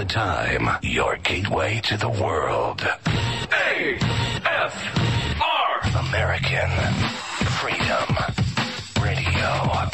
time, your gateway to the world. AFR! American Freedom Radio.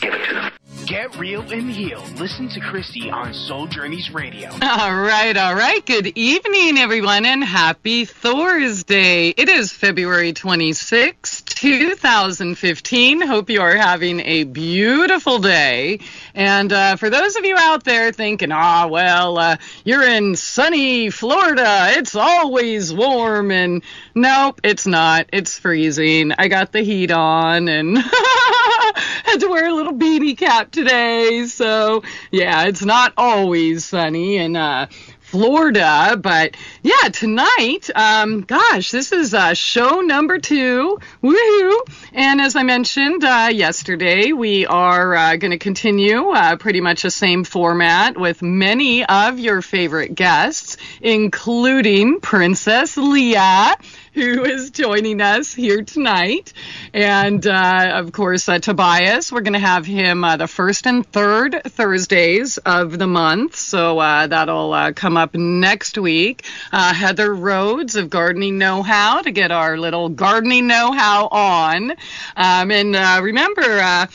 Give it to them. Get real and heal. Listen to Christie on Soul Journeys Radio. All right. Good evening, everyone, and happy Thursday. It is February 26, 2015. Hope you are having a beautiful day. And for those of you out there thinking, you're in sunny Florida. It's always warm. And nope, it's not. It's freezing. I got the heat on and had to wear a little beanie cap today. So, yeah, it's not always sunny in Florida. But, yeah, tonight, this is show number 2. Woohoo! And as I mentioned yesterday, we are going to continue pretty much the same format with many of your favorite guests, including Princess Leah, who is joining us here tonight. And, of course, Tobias, we're going to have him the first and third Thursdays of the month. So that'll come up next week. Heather Rhodes of Gardening Know-How to get our little gardening know-how on. Remember,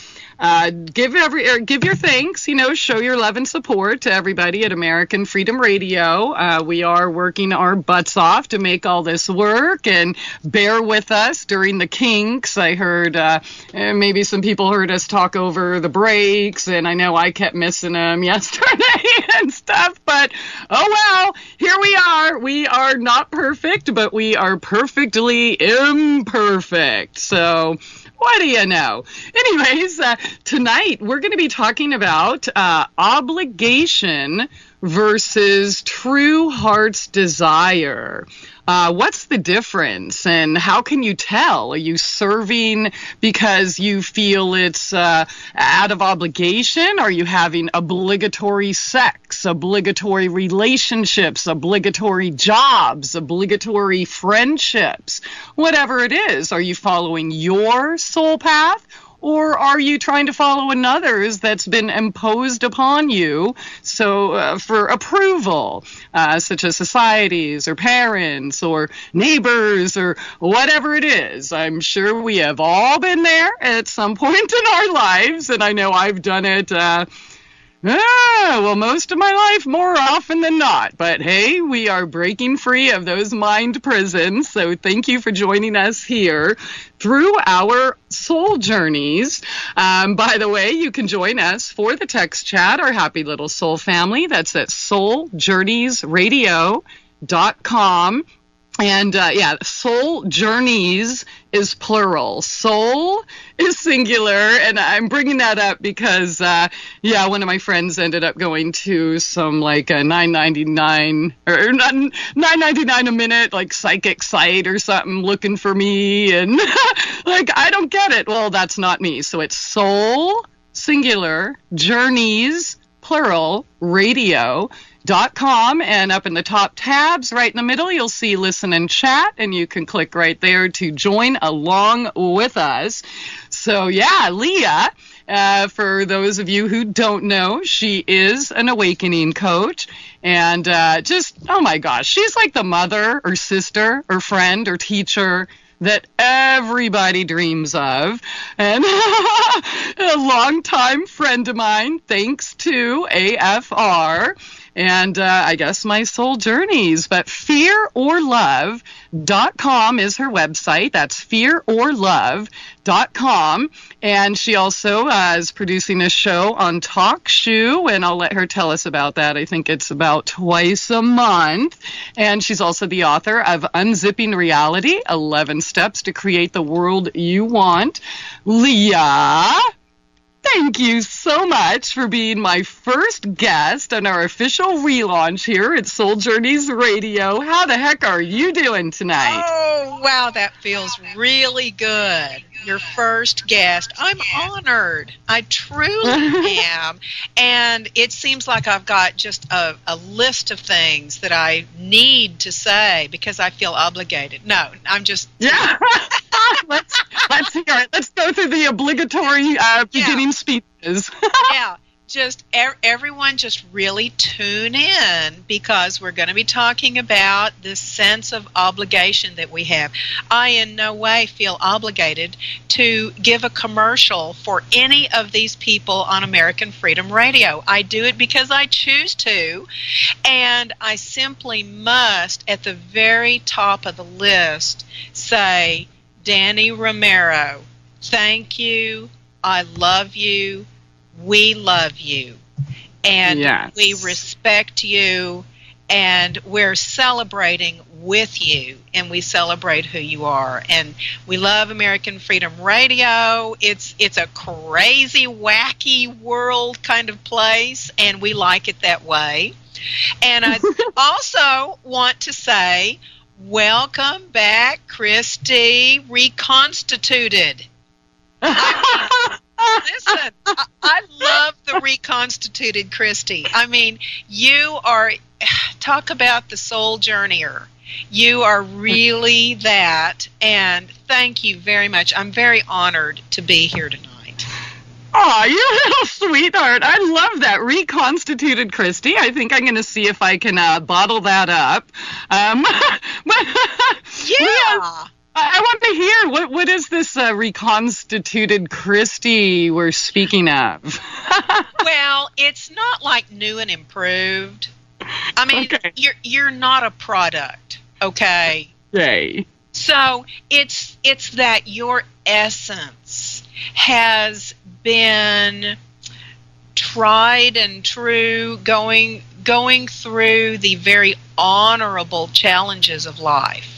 give your thanks, show your love and support to everybody at American Freedom Radio. We are working our butts off to make all this work, and bear with us during the kinks. I heard maybe some people heard us talk over the breaks, and I know I kept missing them yesterday and stuff, but oh well, here we are. We are not perfect, but we are perfectly imperfect. So what do you know? Anyways, tonight we're going to be talking about obligation versus true heart's desire. What's the difference, and how can you tell? Are you serving because you feel it's out of obligation? Are you having obligatory sex, obligatory relationships, obligatory jobs, obligatory friendships? Whatever it is, are you following your soul path? Or are you trying to follow another's that's been imposed upon you for approval, such as societies or parents or neighbors or whatever it is? I'm sure we have all been there at some point in our lives, and I know I've done it most of my life, more often than not. But hey, we are breaking free of those mind prisons. So thank you for joining us here through our soul journeys. By the way, you can join us for the text chat, our happy little soul family. That's at souljourneysradio.com. And, soul journeys is plural. Soul is singular. And I'm bringing that up because, one of my friends ended up going to some like a $9.99 or $9.99 a minute, like psychic site or something looking for me. And like, I don't get it. Well, that's not me. So it's soul, singular, journeys, plural, radio.com, and up in the top tabs right in the middle you'll see listen and chat, and you can click right there to join along with us. So Leah, for those of you who don't know, she is an awakening coach, and oh my gosh, she's like the mother or sister or friend or teacher that everybody dreams of, and a longtime friend of mine, thanks to AFR, and I guess my soul journeys. But fearorlove.com is her website. That's fearorlove.com. And she also is producing a show on TalkShoe, and I'll let her tell us about that. I think it's about twice a month. And she's also the author of UNZipping Reality, 11 Steps to Create the World You Want. Leah, thank you so much for being my first guest on our official relaunch here at Soul Journeys Radio. How the heck are you doing tonight? Oh, wow, that feels really good. Your first guest. I'm honored. I truly am. And it seems like I've got just a list of things that I need to say because I feel obligated. No, I'm just... Yeah. Let's hear it. Let's go through the obligatory beginning speeches. Yeah. everyone just really tune in, because we're going to be talking about this sense of obligation that we have. I in no way feel obligated to give a commercial for any of these people on American Freedom Radio. I do it because I choose to, and I simply must, at the very top of the list, say, Danny Romero, thank you, I love you, we love you, and yes, we respect you, and we're celebrating with you, and we celebrate who you are, and we love American Freedom Radio. It's a crazy, wacky world kind of place, and we like it that way. And I also want to say, welcome back, Christie, reconstituted. Listen, I love the reconstituted Christie. I mean, you are, talk about the soul journeyer. You are really that, and thank you very much. I'm very honored to be here tonight. Aw, you little sweetheart. I love that. Reconstituted Christie. I think I'm going to see if I can bottle that up. Yeah. I want to hear, what is this reconstituted Christie we're speaking of? Well, it's not like new and improved. I mean, okay, you're not a product, okay? Yay. So it's that your essence has been tried and true, going through the very honorable challenges of life.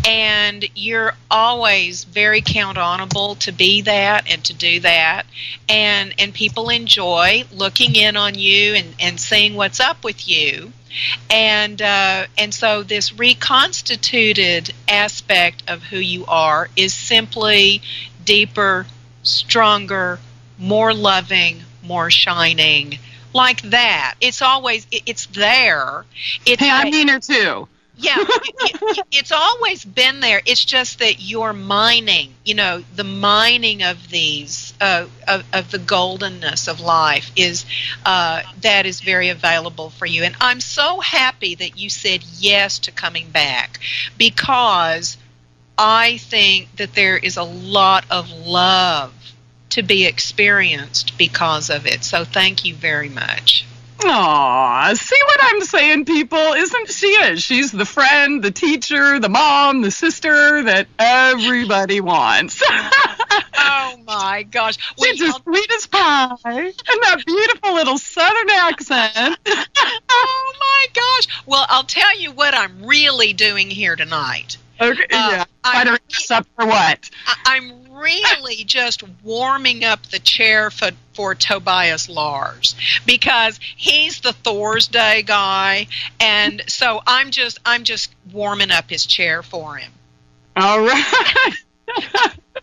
And you're always very count-onable to be that and to do that. And people enjoy looking in on you and seeing what's up with you. And so this reconstituted aspect of who you are is simply deeper, stronger, more loving, more shining. Like that. It's always, it's there. It's hey, I'm meaner too. Yeah, it's always been there. It's just that you're mining, the mining of these, of the goldenness of life is, that is very available for you. And I'm so happy that you said yes to coming back, because I think that there is a lot of love to be experienced because of it. So thank you very much. Aw, see what I'm saying, people? Isn't she is? She's the friend, the teacher, the mom, the sister that everybody wants. Oh, my gosh. She's as sweet as pie, and that beautiful little southern accent. Oh, my gosh. Well, I'll tell you what I'm really doing here tonight. Okay, yeah. Firing us up for what? I'm really just warming up the chair for Tobias Lars, because he's the Thursday guy, and so I'm just warming up his chair for him. All right.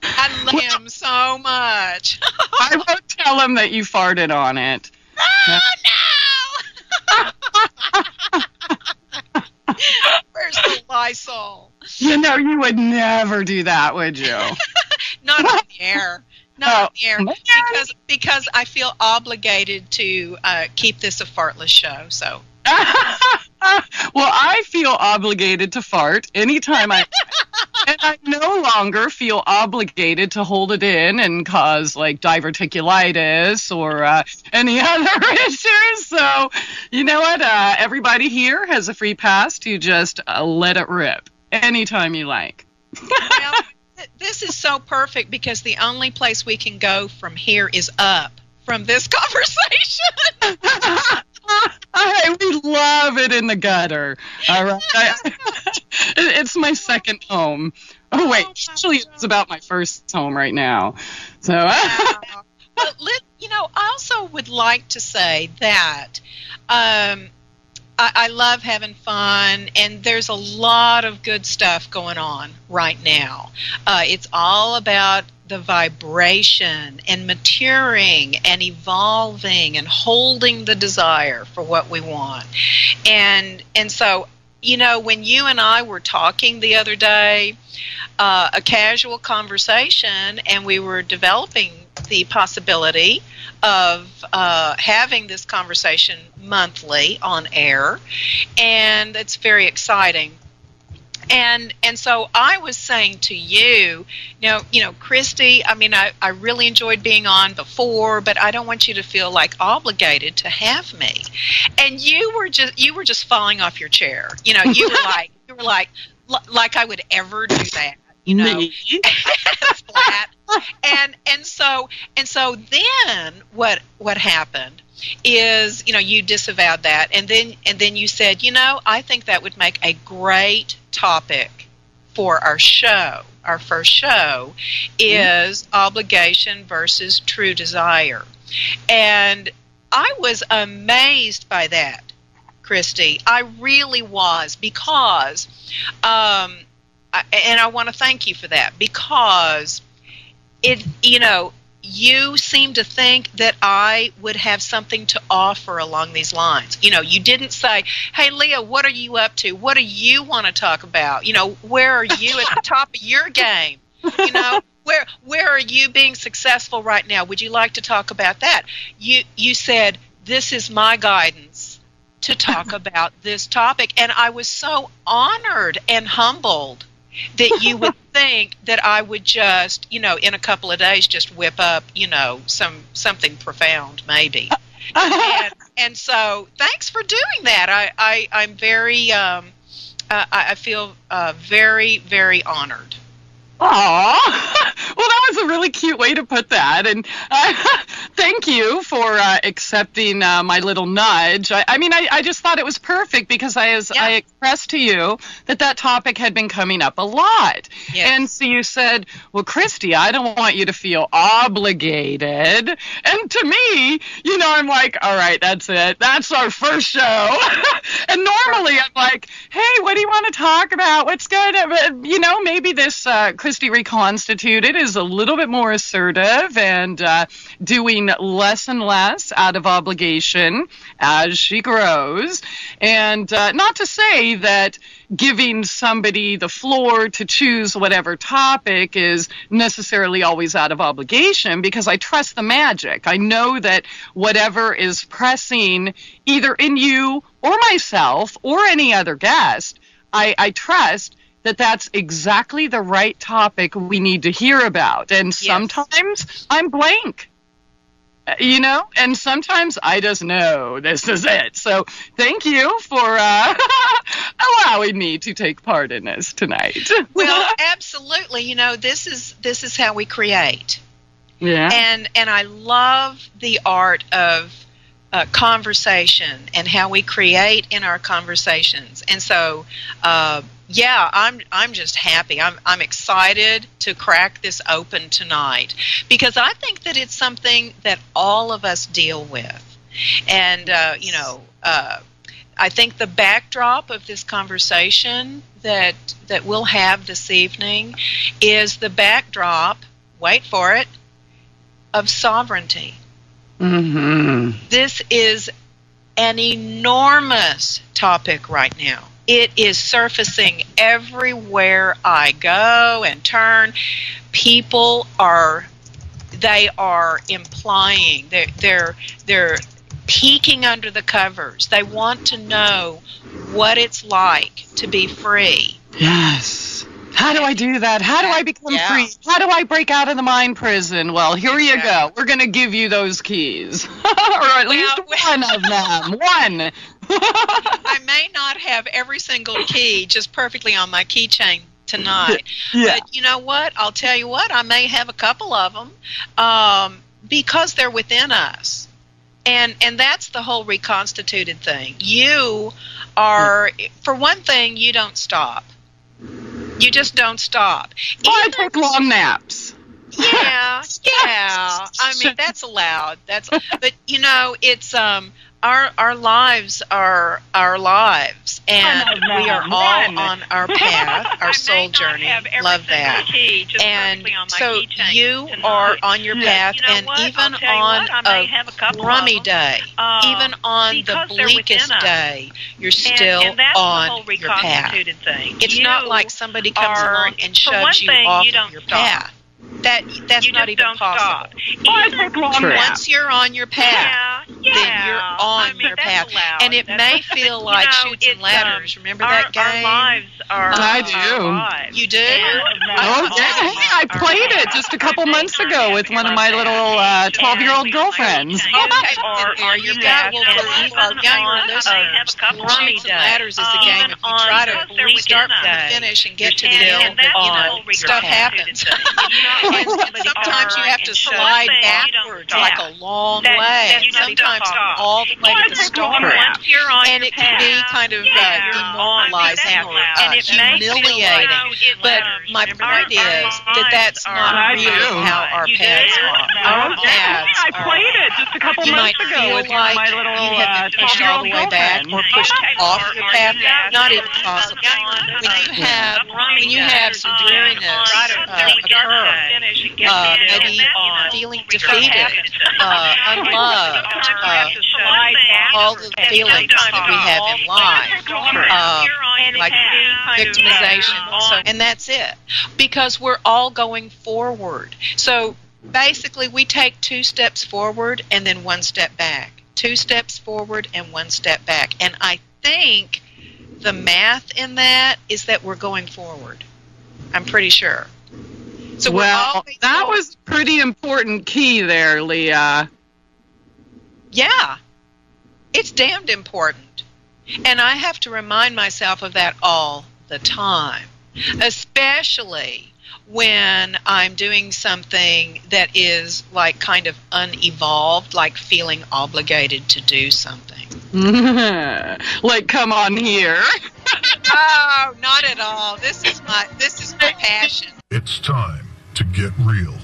I love him so much. I won't tell him that you farted on it. Oh, no! Where's the Lysol? You would never do that, would you? Not on the air. Not on the air. Because I feel obligated to keep this a fartless show. So. Well, I feel obligated to fart anytime and I no longer feel obligated to hold it in and cause like diverticulitis or any other issues. So, you know what? Everybody here has a free pass to just let it rip anytime you like. Well, this is so perfect, because the only place we can go from here is up from this conversation. We love it in the gutter. All right. It's my second home. Oh, wait. Actually, it's about my first home right now. So. But, I also would like to say that I love having fun, and there's a lot of good stuff going on right now. It's all about the vibration and maturing and evolving and holding the desire for what we want. And so, when you and I were talking the other day, a casual conversation, and we were developing the possibility of having this conversation monthly on air, and it's very exciting. And so I was saying to you, Christie, I mean, I really enjoyed being on before, but I don't want you to feel like obligated to have me. And you were just falling off your chair. You were like I would ever do that. Flat. And so then what happened is, you disavowed that, and then you said, I think that would make a great topic for our show. Our first show is obligation versus true desire. And I was amazed by that, Christie. I really was, because and I want to thank you for that, because you seem to think that I would have something to offer along these lines. You didn't say, hey, Leah, what are you up to? What do you want to talk about? Where are you at the top of your game? Where are you being successful right now? Would you like to talk about that? You said, this is my guidance to talk about this topic. And I was so honored and humbled that you would think that I would just, in a couple of days, just whip up, something profound, maybe. and so, thanks for doing that. I'm very, I feel very, very honored. Aw, well, that was a really cute way to put that, and thank you for accepting my little nudge. I just thought it was perfect, because I expressed to you that topic had been coming up a lot. Yes. And so you said, well, Christie, I don't want you to feel obligated. And to me, I'm like, all right, that's it. That's our first show. And normally I'm like, hey, what do you want to talk about? What's good? But, maybe this Christie Reconstituted is a little bit more assertive and doing less and less out of obligation as she grows. And not to say that giving somebody the floor to choose whatever topic is necessarily always out of obligation, because I trust the magic. I know that whatever is pressing either in you or myself or any other guest, I trust that that's exactly the right topic we need to hear about. And sometimes I'm blank, and sometimes I just know this is it. So thank you for allowing me to take part in this tonight. Well, absolutely. This is how we create. Yeah. And I love the art of conversation and how we create in our conversations. And so, I'm just happy. I'm excited to crack this open tonight, because I think that it's something that all of us deal with. And I think the backdrop of this conversation that we'll have this evening is the backdrop, wait for it, of sovereignty. Mm-hmm. This is an enormous topic right now. It is surfacing everywhere I go and turn. People are implying, they're peeking under the covers. They want to know what it's like to be free. Yes. How do I do that? How do I become free? How do I break out of the mind prison? Well, here you go. We're going to give you those keys. Or at least one of them. One. I may not have every single key just perfectly on my keychain tonight. Yeah. But you know what? I'll tell you what. I may have a couple of them because they're within us. And that's the whole reconstituted thing. You are, for one thing, you don't stop. You just don't stop. I take long naps. Yeah. I mean, that's allowed. But it's our lives are our lives, and we are all on our path, our soul journey. Love that. And so you are on your path, and even on a crummy day, even on the bleakest day, you're still on your path. It's not like somebody comes along and shoves you off of your path. That's not even possible. Once you're on your path, then you're on your path. And it may feel like Chutes and Ladders. Remember that game? I do. You do? Oh, yeah. I played it just a couple months ago with one of my little 12-year-old girlfriends. There you go. Well, for our younger listeners, Chutes and Ladders is the game. If you try to start from the finish and get to the end, stuff happens. And sometimes you have to slide backwards like a long way. Sometimes all the way to the start. And it can be kind of demoralizing or humiliating. But my point is that that's not really how our paths are. Our paths are, you might feel like you have been pushed all the way back or pushed off your path. Not even possible. When you have some dreariness occur, maybe feeling defeated, unloved, all the feelings that we have in life, like victimization. So, and that's it, because we're all going forward. So basically, we take 2 steps forward and then 1 step back. 2 steps forward and 1 step back. And I think the math in that is that we're going forward. I'm pretty sure. So well, that was a pretty important key there, Leah. Yeah, it's damned important. And I have to remind myself of that all the time, especially when I'm doing something that is like kind of unevolved, like feeling obligated to do something. Like, come on here. Oh, not at all. This is my passion. It's time to get real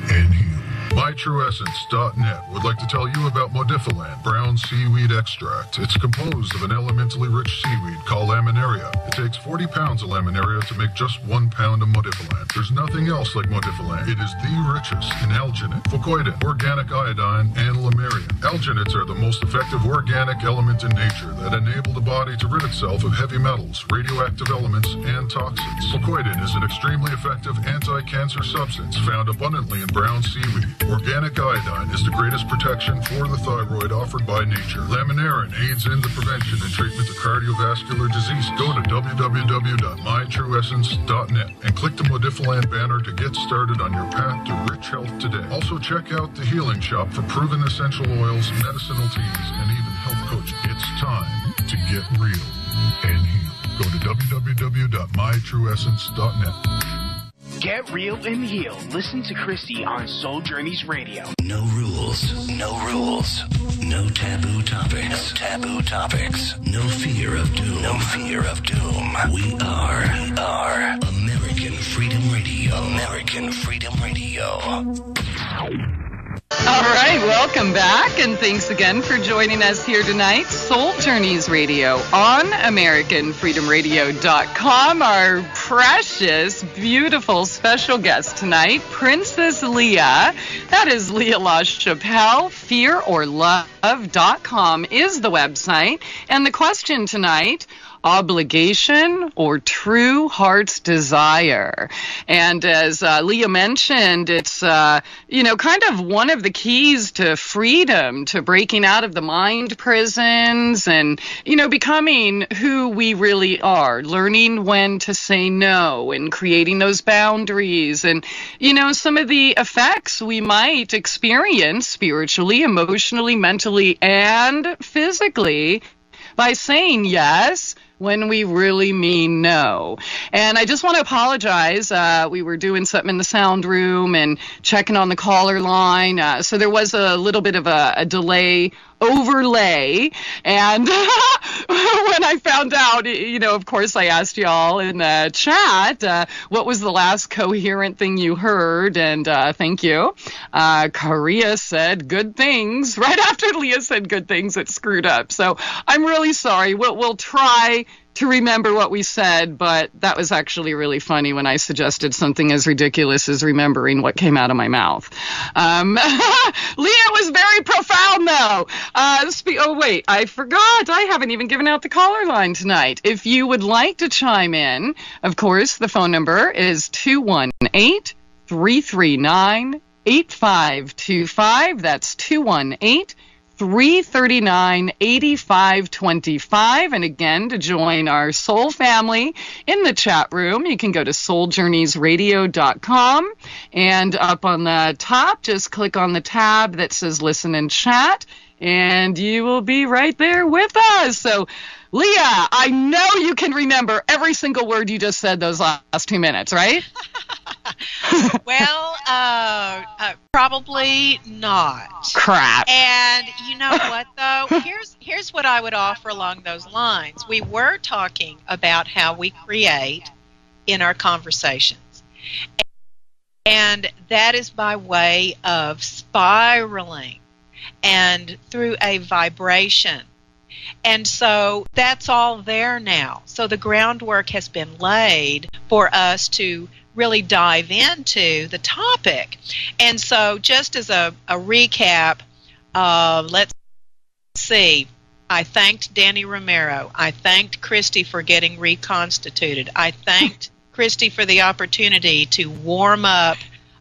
and heal. MyTrueEssence.net would like to tell you about Modifiland brown seaweed extract. It's composed of an elementally rich seaweed called laminaria. It takes 40 pounds of laminaria to make just 1 pound of Modifiland. There's nothing else like Modifiland. It is the richest in alginate, fucoidin, organic iodine, and lamarian. Alginates are the most effective organic element in nature that enable the body to rid itself of heavy metals, radioactive elements, and toxins. Fucoidin is an extremely effective anti-cancer substance found abundantly in brown seaweed. Organic iodine is the greatest protection for the thyroid offered by nature. Laminarin aids in the prevention and treatment of cardiovascular disease. Go to www.mytrueessence.net and click the Modifiland banner to get started on your path to rich health today. Also, check out the Healing Shop for proven essential oils, medicinal teas, and even health coaching. It's time to get real and heal. Go to www.mytrueessence.net. Get real and heal. Listen to Christie on Soul Journeys Radio. No rules. No rules. No taboo topics. No taboo topics. No fear of doom. No fear of doom. We are American Freedom Radio. American Freedom Radio. All right, welcome back, and thanks again for joining us here tonight. Soul Journeys Radio on AmericanFreedomRadio.com. Our precious, beautiful special guest tonight, Princess Leah. That is Leah LaChapelle. FearOrLove.com is the website. And the question tonight: obligation or true heart's desire? And as Leah mentioned, it's, kind of one of the keys to freedom, to breaking out of the mind prisons and, becoming who we really are, learning when to say no and creating those boundaries and, some of the effects we might experience spiritually, emotionally, mentally, and physically by saying yes when we really mean no. And I just want to apologize. We were doing something in the sound room and checking on the caller line. So there was a little bit of a delay overlay. And when I found out, of course, I asked y'all in the chat, what was the last coherent thing you heard? And thank you. Korea said good things. Right after Leah said good things, it screwed up. So I'm really sorry. We'll try to remember what we said, but that was actually really funny when I suggested something as ridiculous as remembering what came out of my mouth. Leah was very profound, though. Oh, wait, I forgot. I haven't even given out the caller line tonight. If you would like to chime in, of course, the phone number is 218-339-8525. That's 218-339-8525. And again, to join our soul family in the chat room, you can go to souljourneysradio.com, and up on the top, just click on the tab that says listen and chat, and you will be right there with us. So, Leah, I know you can remember every single word you just said those last 2 minutes, right? Well, probably not. Crap. And you know what, though? Here's what I would offer along those lines. We were talking about how we create in our conversations. And that is by way of spiraling and through a vibration. And so that's all there now. So the groundwork has been laid for us to really dive into the topic. And so just as a recap, let's see. I thanked Danny Romero. I thanked Christie for getting reconstituted. I thanked Christie for the opportunity to warm up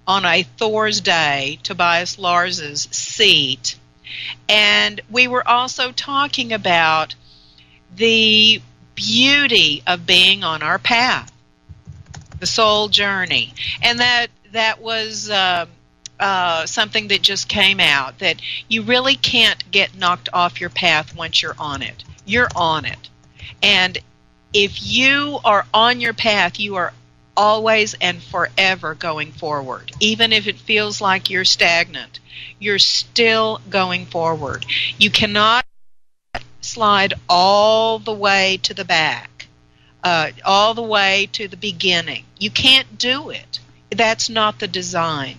on a Thursday Tobias Lars's seat. And we were also talking about the beauty of being on our path, the soul journey. And that was something that just came out, that you really can't get knocked off your path once you're on it. You're on it. And if you are on your path, you are always and forever going forward. Even if it feels like you're stagnant, you're still going forward. You cannot slide all the way to the back, all the way to the beginning. You can't do it. That's not the design.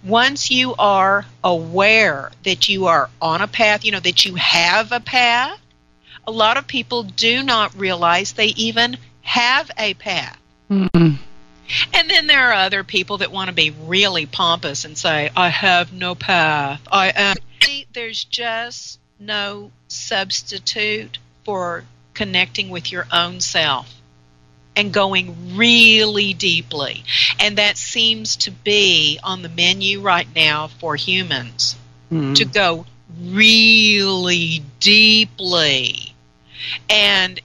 Once you are aware that you are on a path, that you have a path, a lot of people do not realize they even have a path. Mm-hmm. And then there are other people that want to be really pompous and say, I have no path. There's just no substitute for connecting with your own self and going really deeply. And that seems to be on the menu right now for humans, to go really deeply. And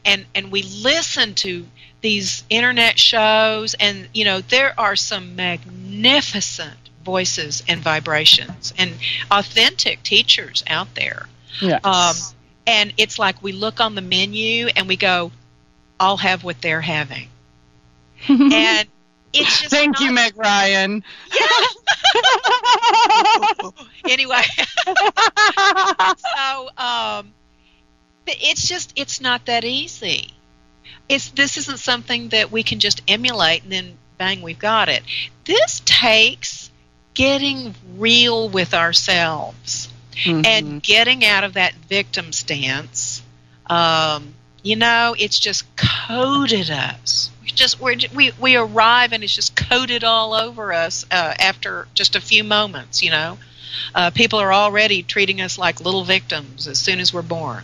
we listen to these internet shows, and there are some magnificent voices and vibrations and authentic teachers out there. Yes. And it's like we look on the menu and we go, I'll have what they're having. And it's just Thank you, Meg Ryan. Yeah. Anyway, so it's not that easy. This isn't something that we can just emulate and then bang, we've got it. This takes getting real with ourselves and getting out of that victim stance. It's just coded us. We arrive and it's just coded all over us after just a few moments. People are already treating us like little victims as soon as we're born.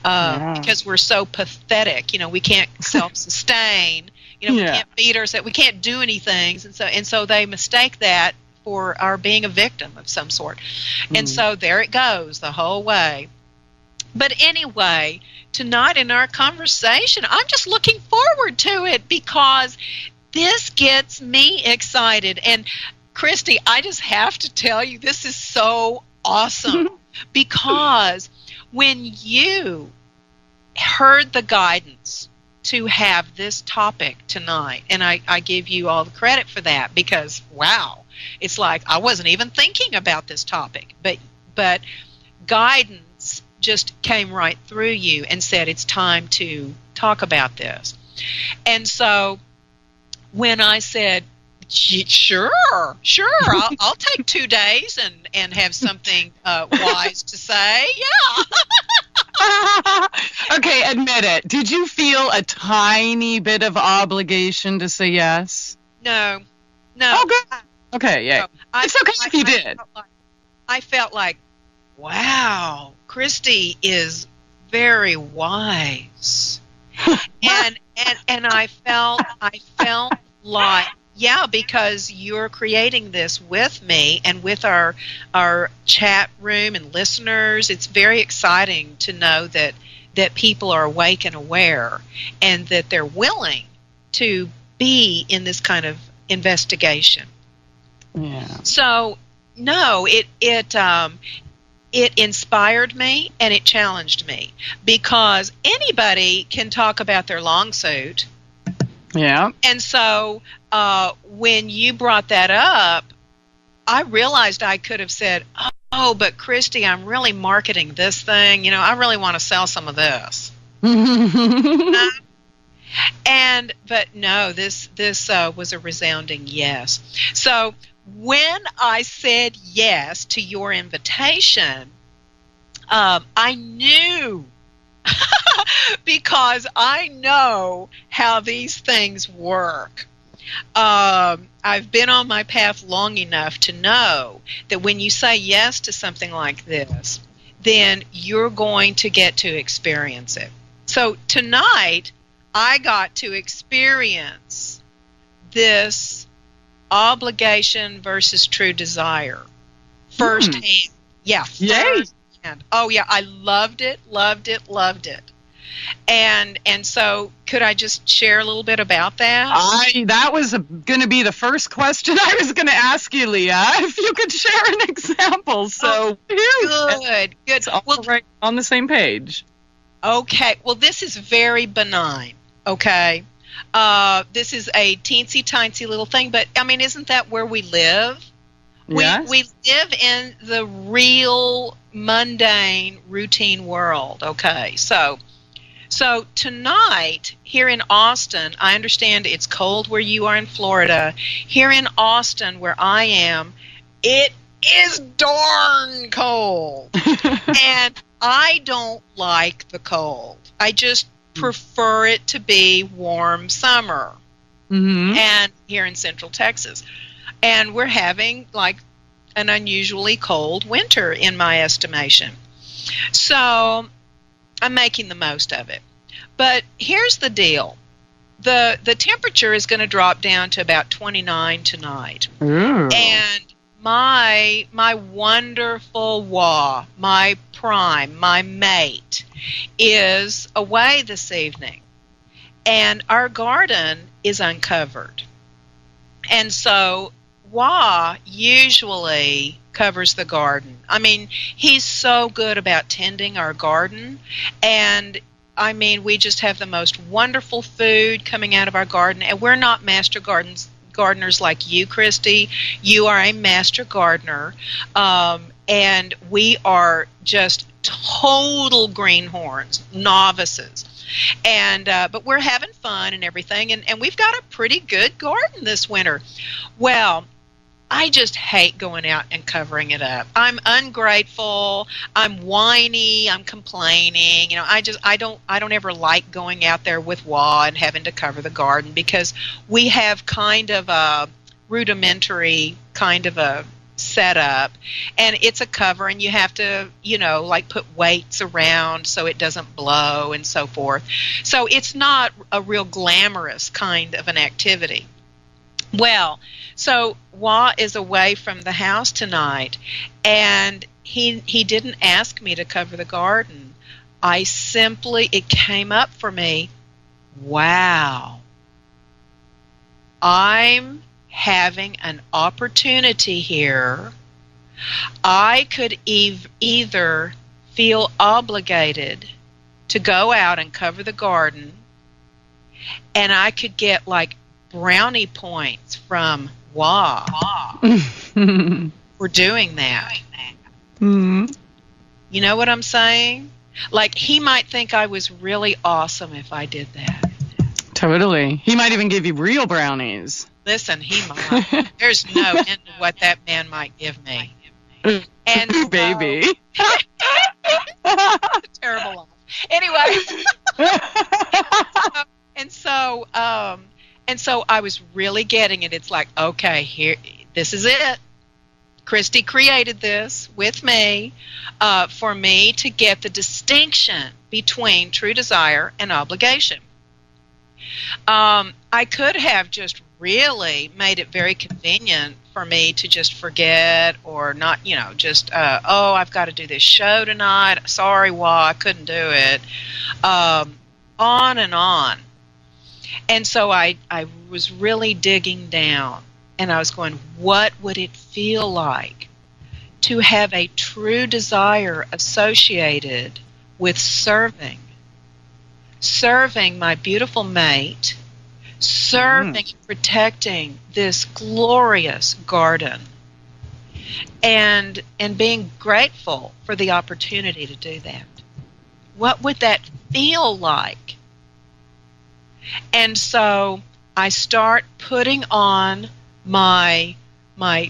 Because we're so pathetic, we can't self-sustain, we can't feed ourselves, we can't do anything, and so they mistake that for our being a victim of some sort, and so there it goes the whole way. But anyway, tonight in our conversation, I'm just looking forward to it because this gets me excited. And Christie, I just have to tell you, this is so awesome because when you heard the guidance to have this topic tonight, and I give you all the credit for that because, wow, it's like I wasn't even thinking about this topic. But guidance just came right through you and said, it's time to talk about this. And so when I said, sure, I'll take 2 days and have something wise to say. Yeah. Okay, admit it. Did you feel a tiny bit of obligation to say yes? No. Oh, good. Okay, yeah. No, it's okay if you did. I felt like, wow, Christie is very wise. and I felt like, yeah, because you're creating this with me and with our chat room and listeners. It's very exciting to know that people are awake and aware, and that they're willing to be in this kind of investigation. Yeah. So, no, it inspired me and it challenged me, because anybody can talk about their long suit. Yeah. And so when you brought that up, I realized I could have said, oh, but Christie, I'm really marketing this thing. You know, I really want to sell some of this. But no, this was a resounding yes. So when I said yes to your invitation, I knew, because I know how these things work. I've been on my path long enough to know that when you say yes to something like this, then you're going to get to experience it. So tonight, I got to experience this obligation versus true desire firsthand. Yeah, firsthand. Oh, yeah, I loved it. And so could I just share a little bit about that? That was going to be the first question I was going to ask you, Leah, if you could share an example. So good. It's all right on the same page. Okay. Well, this is very benign. Okay. This is a teensy-tiny little thing, but, I mean, isn't that where we live? Yes. We live in the real, mundane, routine world. Okay. So tonight, here in Austin, I understand it's cold where you are in Florida. Here in Austin, where I am, it is darn cold. And I don't like the cold. I just prefer it to be warm summer. And here in Central Texas. And we're having like an unusually cold winter in my estimation. So I'm making the most of it. But here's the deal. The temperature is going to drop down to about 29 tonight. Ooh. And my wonderful my prime, my mate, is away this evening. And our garden is uncovered. And so usually covers the garden. I mean, he's so good about tending our garden, and I mean, we just have the most wonderful food coming out of our garden, and we're not master gardeners like you, Christie. You are a master gardener, and we are just total greenhorns, novices. And but we're having fun and everything, and we've got a pretty good garden this winter. Well, I just hate going out and covering it up. I'm ungrateful. I'm whiny. I'm complaining. You know, I don't ever like going out there with and having to cover the garden, because we have kind of a rudimentary kind of a setup, and it's a cover, and you have to, you know, like put weights around so it doesn't blow and so forth. So it's not a real glamorous kind of an activity. Well, so is away from the house tonight, and he didn't ask me to cover the garden. It came up for me, wow, I'm having an opportunity here. I could either feel obligated to go out and cover the garden, and I could get like brownie points from for doing that. Mm-hmm. You know what I'm saying? Like, he might think I was really awesome if I did that. Totally. He might even give you real brownies. Listen, he might. There's no end to what that man might give me. And Ooh, baby. a terrible laugh. Anyway. And so I was really getting it. It's like, okay, here, this is it. Christie created this with me for me to get the distinction between true desire and obligation. I could have just really made it very convenient for me to just forget or not, just, oh, I've got to do this show tonight. Sorry, I couldn't do it. On and on. And so I was really digging down, and I was going, what would it feel like to have a true desire associated with serving my beautiful mate, serving, protecting this glorious garden, and being grateful for the opportunity to do that. What would that feel like? And so I start putting on my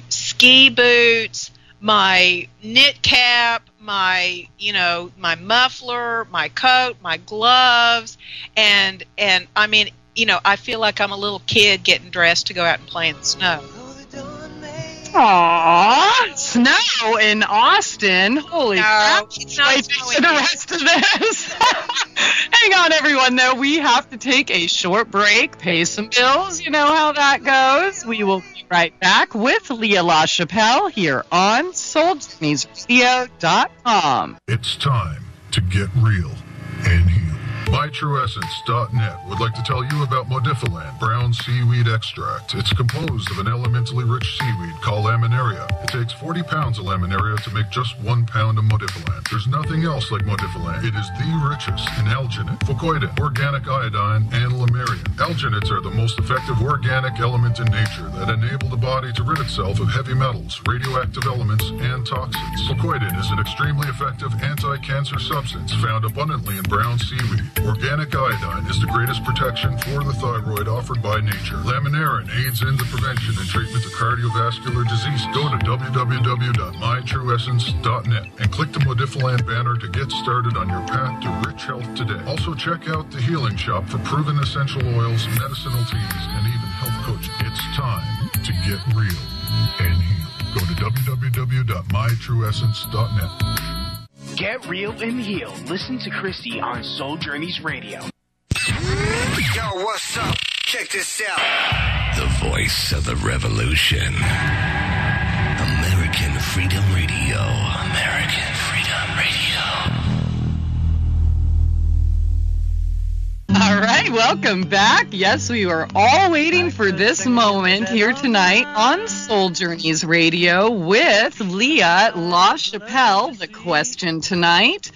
ski boots, my knit cap, my muffler, my coat, my gloves, and I mean, I feel like I'm a little kid getting dressed to go out and play in the snow. Aww, snow in Austin. Holy crap. It's not snowing for the rest of this. Hang on, everyone, though. We have to take a short break, pay some bills. You know how that goes. We will be right back with Leah LaChapelle here on SoulJourneysRadio.com. It's time to get real and heal. MyTrueEssence.net would like to tell you about Modifiland brown seaweed extract. It's composed of an elementally rich seaweed called laminaria. It takes 40 pounds of laminaria to make just 1 pound of Modifiland. There's nothing else like Modifiland. It is the richest in alginate, fucoidin, organic iodine, and lamarian. Alginates are the most effective organic element in nature that enable the body to rid itself of heavy metals, radioactive elements, and toxins. Fucoidin is an extremely effective anti-cancer substance found abundantly in brown seaweed. Organic iodine is the greatest protection for the thyroid offered by nature. Laminarin aids in the prevention and treatment of cardiovascular disease. Go to www.mytrueessence.net and click the Modifiland banner to get started on your path to rich health today. Also check out the Healing Shop for proven essential oils, medicinal teas, and even health coaching. It's time to get real and heal. Go to www.mytrueessence.net. Get real and heal. Listen to Christie on Soul Journeys Radio. Yo, what's up? Check this out. The voice of the revolution. American Freedom Radio. American Freedom Radio. All right, welcome back. Yes, we were all waiting for this moment here tonight on Soul Journeys Radio with Leah LaChapelle. The question tonight,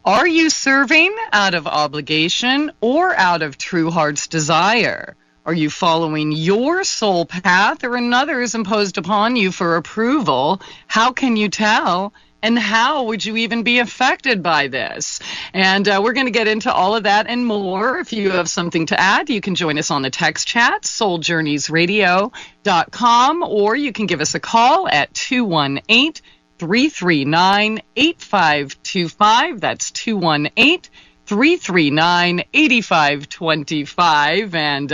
are you serving out of obligation or out of true heart's desire? Are you following your soul path or another's imposed upon you for approval? How can you tell? And how would you even be affected by this? And we're going to get into all of that and more. If you have something to add, you can join us on the text chat, souljourneysradio.com, or you can give us a call at 218-339-8525. That's 218-339-8525. And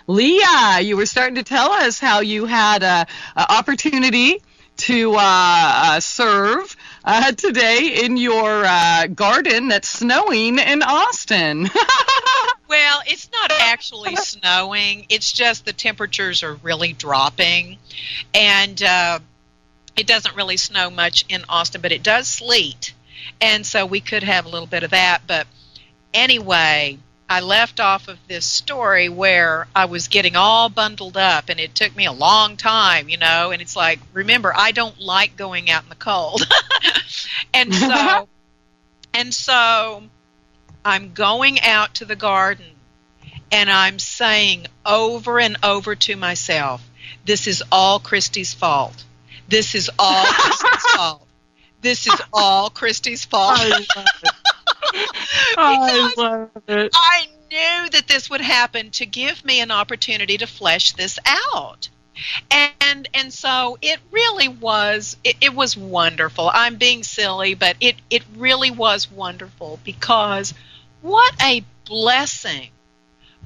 Leah, you were starting to tell us how you had an opportunity to serve today in your garden that's snowing in Austin. Well, it's not actually snowing. It's just the temperatures are really dropping. And it doesn't really snow much in Austin, but it does sleet. And so we could have a little bit of that. But anyway, I left off of this story where I was getting all bundled up, and it took me a long time, and it's like, remember, I don't like going out in the cold. and so I'm going out to the garden, and I'm saying over and over to myself, this is all Christie's fault. This is all Christie's fault. this is all Christie's fault. I love it. I knew that this would happen to give me an opportunity to flesh this out. And so it really was, it was wonderful. I'm being silly, but it really was wonderful, because what a blessing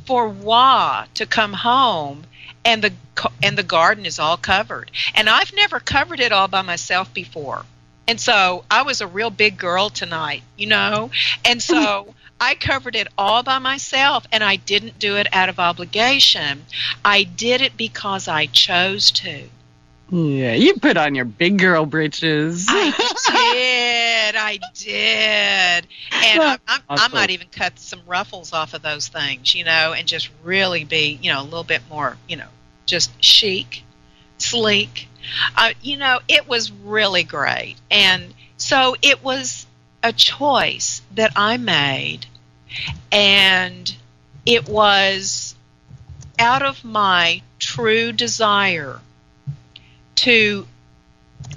for Wah to come home and the garden is all covered. And I've never covered it all by myself before. And so I was a real big girl tonight, and so I covered it all by myself, and I didn't do it out of obligation. I did it because I chose to. Yeah, you put on your big girl britches. I did. And I might even cut some ruffles off of those things, and just really be, a little bit more, just chic, sleek. It was really great. And so it was a choice that I made, and it was out of my true desire to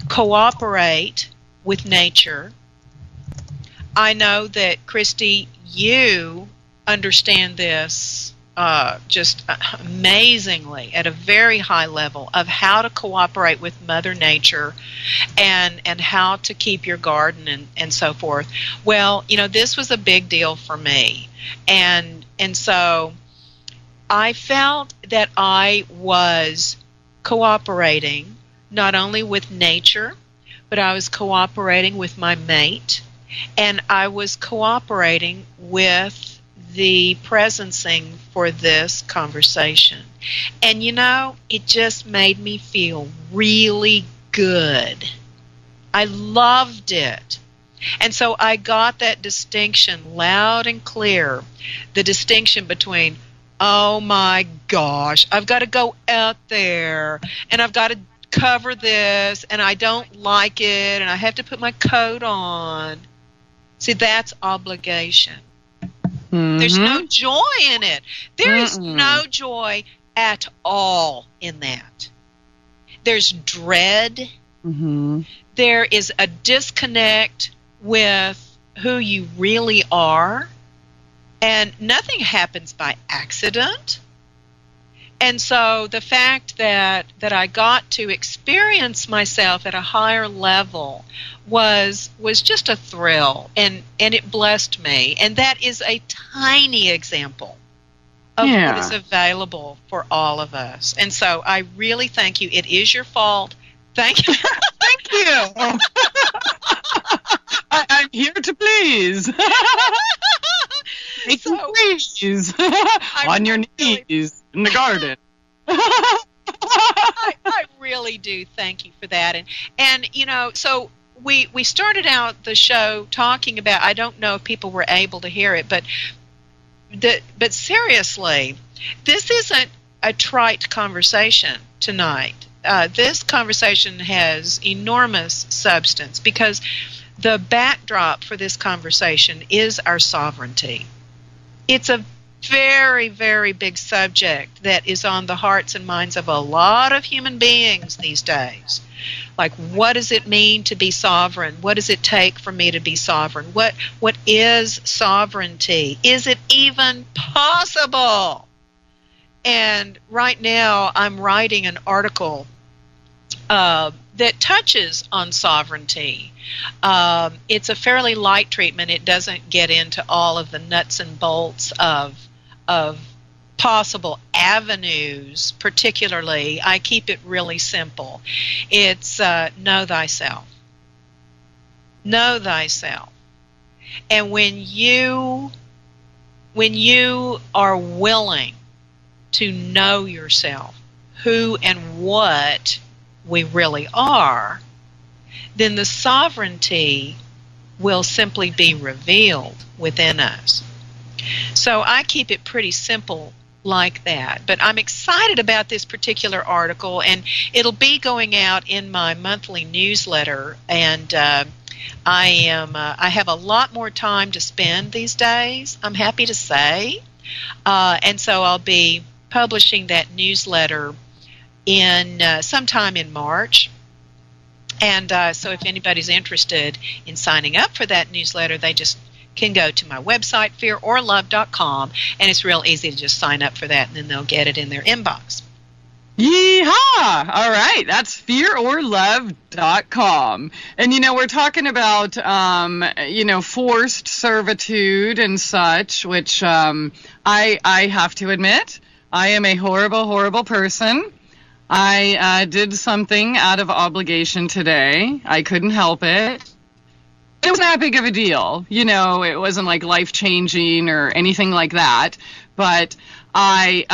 cooperate with nature. I know that, Christie, you understand this just amazingly at a very high level of how to cooperate with Mother Nature and how to keep your garden and so forth. Well, this was a big deal for me. And so I felt that I was cooperating not only with nature, but I was cooperating with my mate, and I was cooperating with the presencing for this conversation. And it just made me feel really good. I loved it. And so I got that distinction loud and clear, the distinction between, oh my gosh, I've got to go out there and I've got to cover this and I don't like it and I have to put my coat on. See, that's obligation. Mm-hmm. There's no joy in it. There is no joy at all in that. There's dread. Mm-hmm. There is a disconnect with who you really are. And nothing happens by accident. And so the fact that I got to experience myself at a higher level was just a thrill, and it blessed me. And that is a tiny example of what is available for all of us. And so I really thank you. It is your fault. Thank you. Thank you. I'm here to please. Please. On your knees in the garden. I really do thank you for that. And so we started out the show talking about, I don't know if people were able to hear it, but seriously, this isn't a trite conversation tonight. This conversation has enormous substance, because the backdrop for this conversation is our sovereignty. It's a very, very big subject that is on the hearts and minds of a lot of human beings these days. Like, what does it mean to be sovereign? What does it take for me to be sovereign? What is sovereignty? Is it even possible? And right now I'm writing an article that touches on sovereignty. It's a fairly light treatment. It doesn't get into all of the nuts and bolts of possible avenues particularly. I keep it really simple. It's know thyself. Know thyself. And when you are willing to know yourself, who and what we really are, then the sovereignty will simply be revealed within us. So I keep it pretty simple like that. But I'm excited about this particular article, and it'll be going out in my monthly newsletter. And I have a lot more time to spend these days, I'm happy to say. And so I'll be publishing that newsletter in sometime in March. And so if anybody's interested in signing up for that newsletter, they just can go to my website, fearorlove.com, and it's real easy to just sign up for that, and then they'll get it in their inbox. Yeehaw! All right, that's fearorlove.com. And, we're talking about, forced servitude and such, which I have to admit, I am a horrible, horrible person. I did something out of obligation today. I couldn't help it. It wasn't that big of a deal. It wasn't like life-changing or anything like that. But I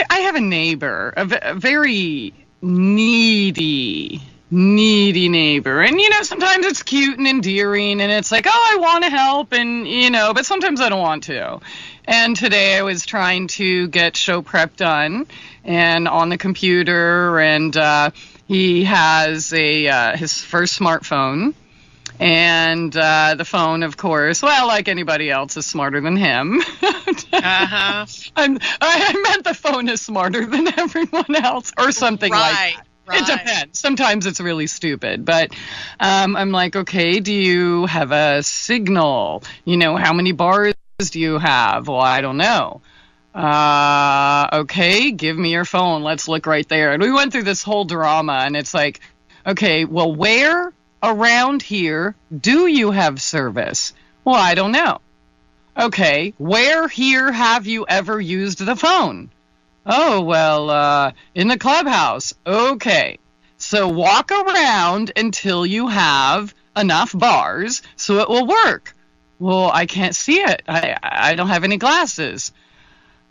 have a neighbor, a very needy neighbor. And, sometimes it's cute and endearing, and it's like, oh, I want to help, and, but sometimes I don't want to. And today I was trying to get show prep done and on the computer, and he has his first smartphone. And the phone, of course, well, like anybody else, is smarter than him. Uh-huh. I meant the phone is smarter than everyone else, or something like that. Right. It depends. Sometimes it's really stupid. But I'm like, okay, do you have a signal? How many bars do you have? Well, I don't know. Okay, give me your phone. Let's look right there. And we went through this whole drama, and it's like, okay, well, where around here do you have service? Well, I don't know. Okay, where here have you ever used the phone? Oh, well, in the clubhouse. Okay, so walk around until you have enough bars so it will work. Well, I can't see it. I don't have any glasses.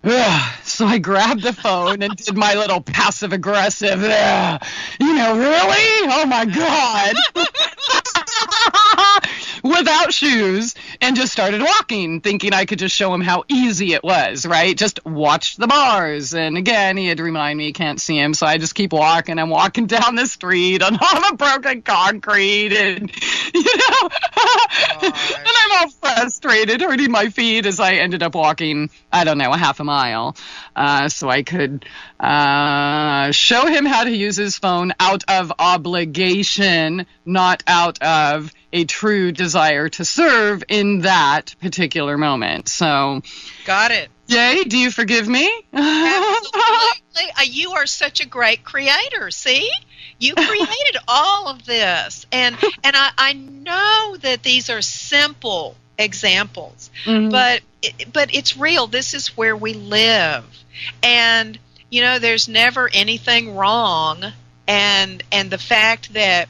So I grabbed the phone and did my little passive-aggressive, really? Oh, my God. Without shoes, and just started walking, thinking I could just show him how easy it was, right? Just watch the bars. And again, he had to remind me he can't see him, so I just keep walking. I'm walking down the street on all the broken concrete, and, and I'm all frustrated, hurting my feet as I ended up walking, I don't know, a half a mile, so I could show him how to use his phone out of obligation, not out of a true desire to serve in that particular moment. So, got it. Yay, do you forgive me? Absolutely. You are such a great creator. See? You created all of this. And I know that these are simple examples, but it's real. This is where we live. And, there's never anything wrong. And the fact that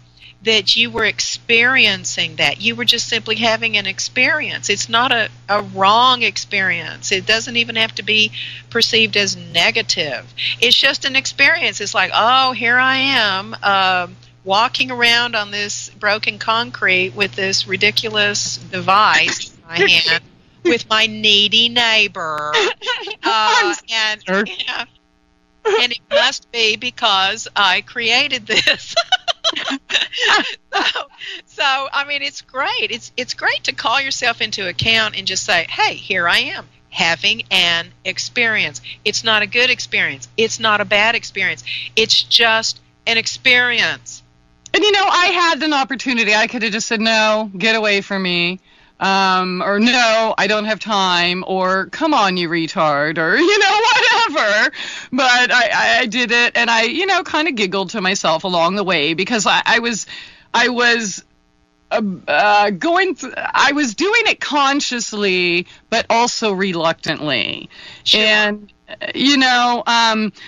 you were experiencing that. You were just simply having an experience. It's not a wrong experience. It doesn't even have to be perceived as negative. It's just an experience. It's like, oh, here I am walking around on this broken concrete with this ridiculous device in my hand with my needy neighbor. And it must be because I created this. So I mean, it's great. It's great to call yourself into account and just say, hey, here I am having an experience. It's not a good experience. It's not a bad experience. It's just an experience. And I had an opportunity. I could have just said, no, get away from me. Or no, I don't have time, or come on, you retard, or, whatever. But I did it, and I, kind of giggled to myself along the way, because I was doing it consciously, but also reluctantly. Sure. And,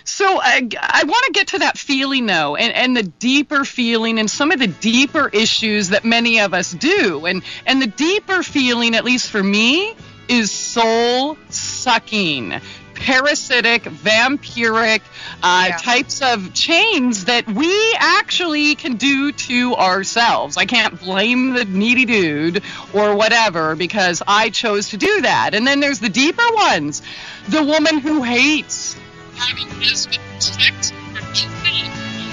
so I want to get to that feeling, though, and the deeper feeling and some of the deeper issues that many of us do. And the deeper feeling, at least for me, is soul-sucking, parasitic, vampiric types of chains that we actually can do to ourselves. I can't blame the needy dude or whatever, because I chose to do that. And then there's the deeper ones. The woman who hates having husband sex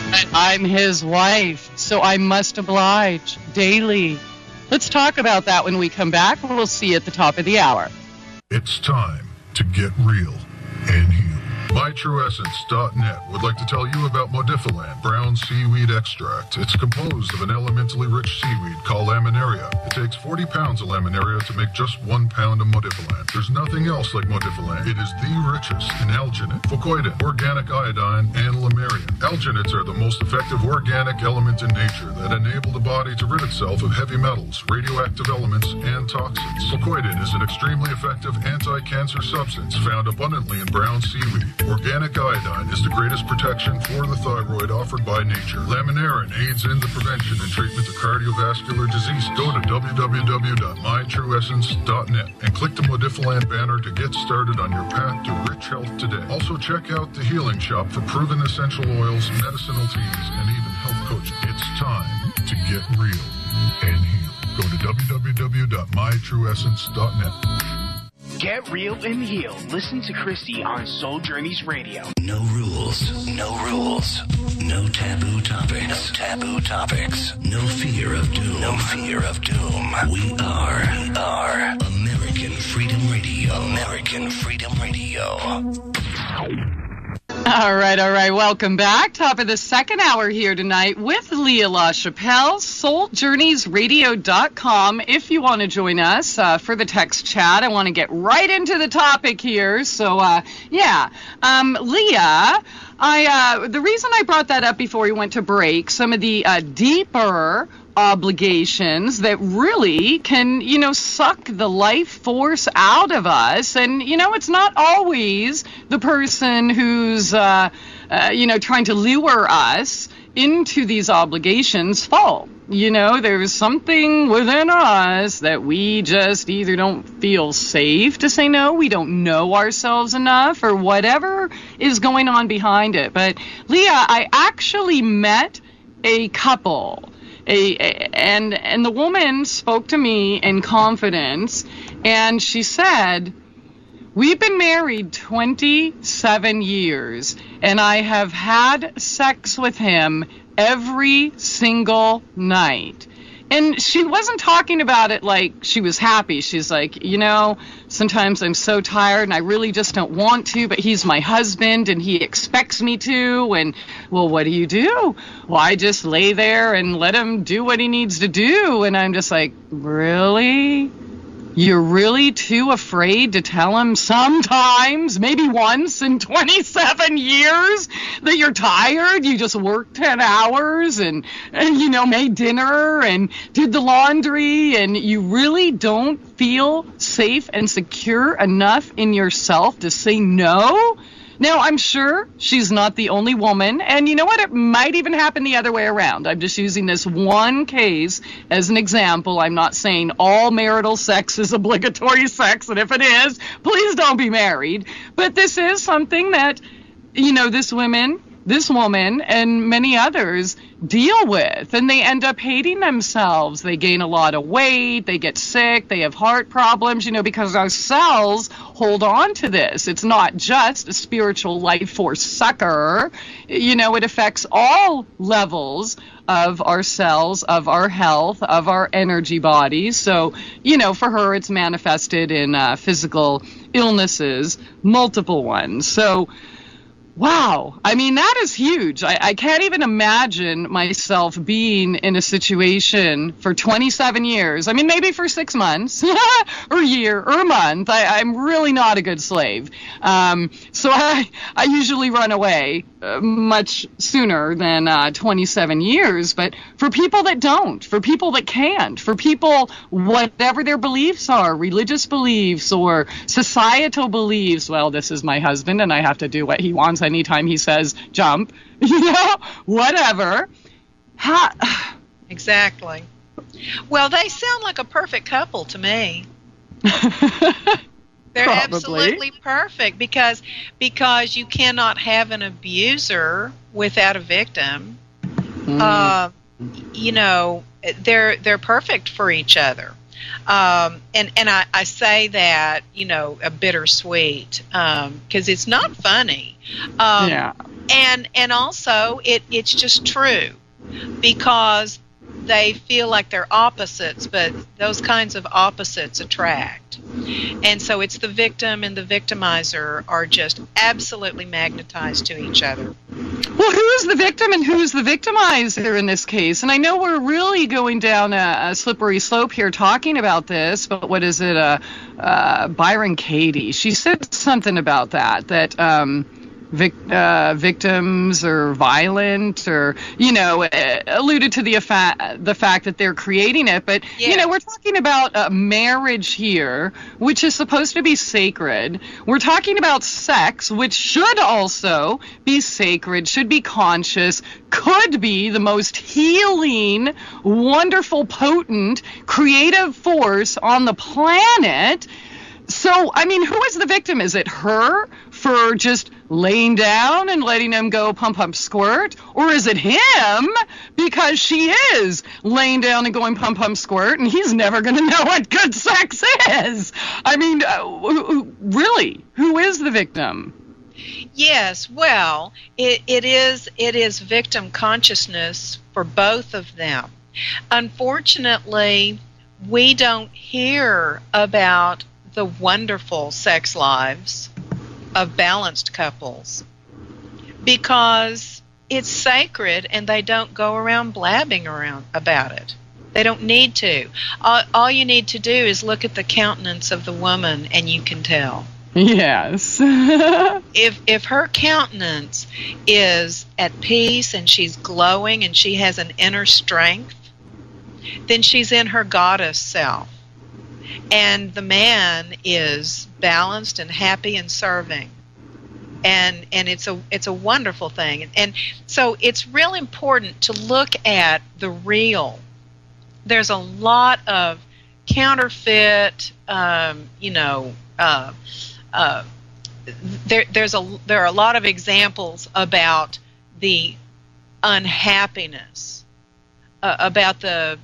but I'm his wife, so I must oblige daily. Let's talk about that when we come back. We'll see you at the top of the hour. It's time to get real and heal. MyTrueEssence.net would like to tell you about Modifiland brown seaweed extract. It's composed of an elementally rich seaweed called laminaria. It takes 40 pounds of laminaria to make just 1 pound of Modifiland. There's nothing else like Modifiland. It is the richest in alginate, fucoidin, organic iodine, and lamarian. Alginates are the most effective organic element in nature that enable the body to rid itself of heavy metals, radioactive elements, and toxins. Fucoidin is an extremely effective anti-cancer substance found abundantly in brown seaweed. Organic iodine is the greatest protection for the thyroid offered by nature. Laminarin aids in the prevention and treatment of cardiovascular disease. Go to www.mytrueessence.net and click the Modifiland banner to get started on your path to rich health today. Also check out the Healing Shop for proven essential oils, medicinal teas, and even health coaching. It's time to get real and heal. Go to www.mytrueessence.net. Get real and heal. Listen to Christie on Soul Journeys Radio. No rules, no rules. No taboo topics. No taboo topics. No fear of doom. No fear of doom. We are American Freedom Radio. American Freedom Radio. All right. Welcome back. Top of the second hour here tonight with Leah LaChapelle, souljourneysradio.com. If you want to join us for the text chat, I want to get right into the topic here. So, Leah, the reason I brought that up before we went to break, some of the deeper obligations that really can, suck the life force out of us. And, it's not always the person who's, trying to lure us into these obligations' fault. There's something within us that we just either don't feel safe to say no, we don't know ourselves enough, or whatever is going on behind it. But, Leah, I actually met a couple. And the woman spoke to me in confidence, and she said, "We've been married 27 years, and I have had sex with him every single night." And she wasn't talking about it like she was happy. She's like, sometimes I'm so tired and I really just don't want to, but he's my husband and he expects me to. And, well, what do? Well, I just lay there and let him do what he needs to do. And I'm just like, really? You're really too afraid to tell him sometimes, maybe once in 27 years, that you're tired? You just worked 10 hours and made dinner and did the laundry, and you really don't feel safe and secure enough in yourself to say no? Now, I'm sure she's not the only woman, and you know what? It might even happen the other way around. I'm just using this one case as an example. I'm not saying all marital sex is obligatory sex, and if it is, please don't be married. But this is something that, this woman and many others deal with, and they end up hating themselves. They gain a lot of weight, they get sick, they have heart problems, because our cells hold on to this. It's not just a spiritual life force sucker. It affects all levels of our cells, of our health, of our energy bodies. So, for her, it's manifested in physical illnesses, multiple ones. So, wow. I mean, that is huge. I can't even imagine myself being in a situation for 27 years. I mean, maybe for 6 months or a year or a month. I'm really not a good slave. So I usually run away much sooner than 27 years. But for people that don't, for people that can't, for people, whatever their beliefs are, religious beliefs or societal beliefs, well, this is my husband and I have to do what he wants anytime he says jump, whatever. Exactly. Well, they sound like a perfect couple to me. They're Probably. Absolutely perfect because you cannot have an abuser without a victim. They're perfect for each other. And I say that, a bittersweet, because it's not funny. And also it's just true, because they feel like they're opposites, but those kinds of opposites attract. And so it's the victim and the victimizer are just absolutely magnetized to each other. Well, who is the victim and who is the victimizer in this case? And I know we're really going down a slippery slope here talking about this, but what is it? Byron Katie. She said something about that victims are violent, or alluded to the fact that they're creating it. But we're talking about marriage here, which is supposed to be sacred. We're talking about sex, which should also be sacred, should be conscious, could be the most healing, wonderful, potent, creative force on the planet. So, I mean, who is the victim? Is it her for just laying down and letting him go pump, pump, squirt? Or is it him because she is laying down and going pump, pump, squirt, and he's never going to know what good sex is? I mean, really, who is the victim? Yes, well, it is victim consciousness for both of them. Unfortunately, we don't hear about the wonderful sex lives of balanced couples because it's sacred and they don't go around blabbing around about it. They don't need to. All you need to do is look at the countenance of the woman and you can tell. Yes. If her countenance is at peace and she's glowing and she has an inner strength, then she's in her goddess self. And the man is balanced and happy and serving. And it's a wonderful thing. And so it's real important to look at the real. There's a lot of counterfeit, there are a lot of examples about the unhappiness, about the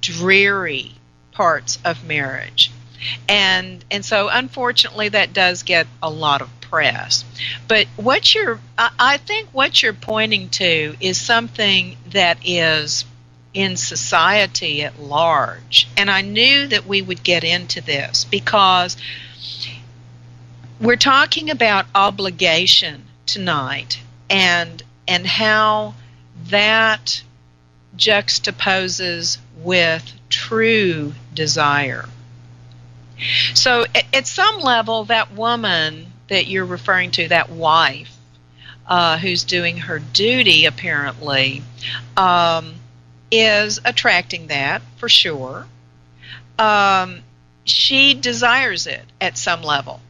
dreary parts of marriage. And so unfortunately that does get a lot of press. But I think what you're pointing to is something that is in society at large. And I knew that we would get into this because we're talking about obligation tonight and how that juxtaposes with true desire. So at some level, that woman that you're referring to, that wife who's doing her duty apparently, is attracting that for sure. She desires it at some level.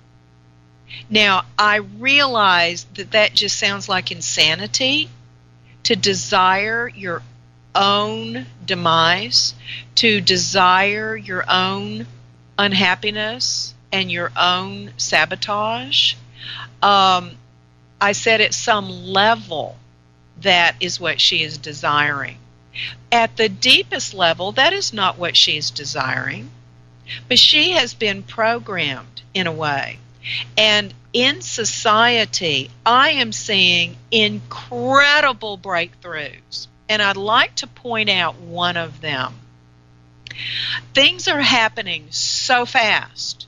Now, I realize that just sounds like insanity, to desire your own demise, to desire your own unhappiness and your own sabotage. I said at some level that is what she is desiring. At the deepest level, that is not what she is desiring, but she has been programmed in a way. And in society, I am seeing incredible breakthroughs. And I'd like to point out one of them. Things are happening so fast.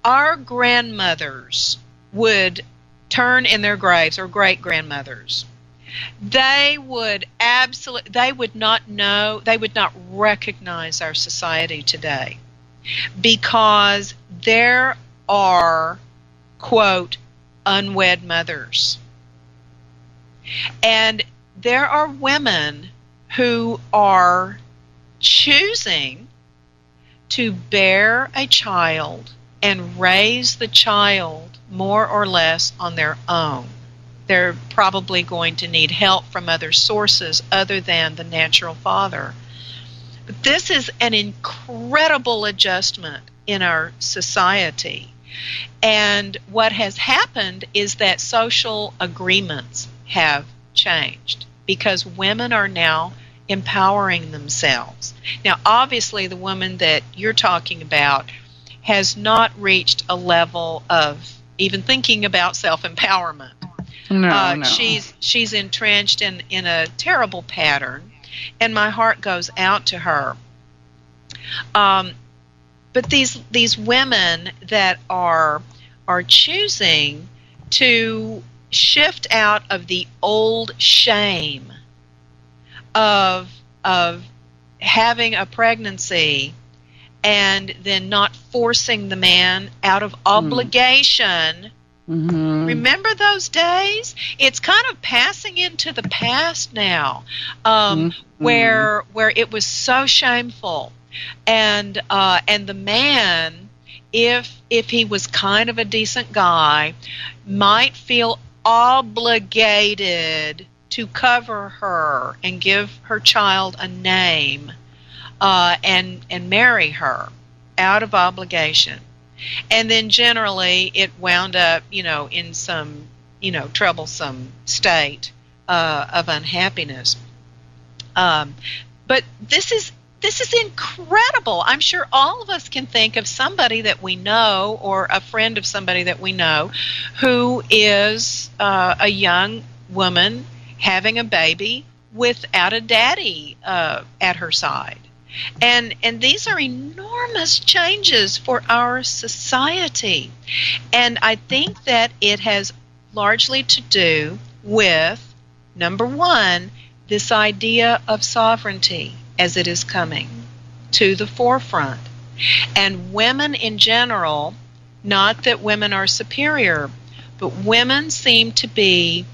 Our grandmothers would turn in their graves, or great-grandmothers. They would not recognize our society today because there are, quote, unwed mothers. And there are women who are choosing to bear a child and raise the child more or less on their own. They're probably going to need help from other sources other than the natural father. But this is an incredible adjustment in our society. And what has happened is that social agreements have changed because women are now empowering themselves. Now, obviously, the woman that you're talking about has not reached a level of even thinking about self-empowerment. No. She's entrenched in a terrible pattern, and my heart goes out to her. But these women that are choosing to shift out of the old shame of having a pregnancy and then not forcing the man out of obligation. Mm-hmm. Remember those days? It's kind of passing into the past now, where it was so shameful, and the man, if he was kind of a decent guy, might feel obligated to cover her and give her child a name, and marry her out of obligation. And then generally it wound up, in some, troublesome state of unhappiness. But this is incredible. I'm sure all of us can think of somebody that we know, or a friend of somebody that we know, who is a young woman having a baby without a daddy at her side. And these are enormous changes for our society. And I think that it has largely to do with, number one, this idea of sovereignty as it is coming to the forefront. And women in general, not that women are superior, but women seem to be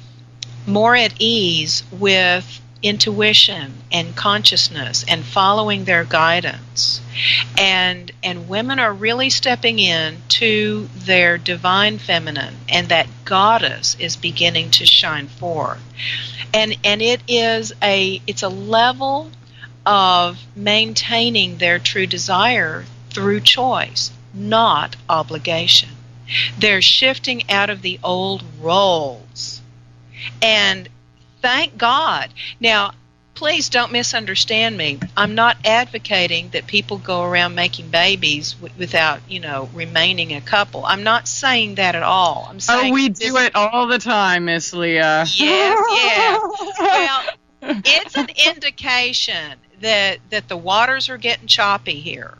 more at ease with intuition and consciousness and following their guidance. And women are really stepping in to their divine feminine, and that goddess is beginning to shine forth. And it's a level of maintaining their true desire through choice, not obligation. They're shifting out of the old roles. And thank God. Now, please don't misunderstand me. I'm not advocating that people go around making babies without, remaining a couple. I'm not saying that at all. I'm saying we do it all the time, Miss Leah. Yes. Well, it's an indication that the waters are getting choppy here.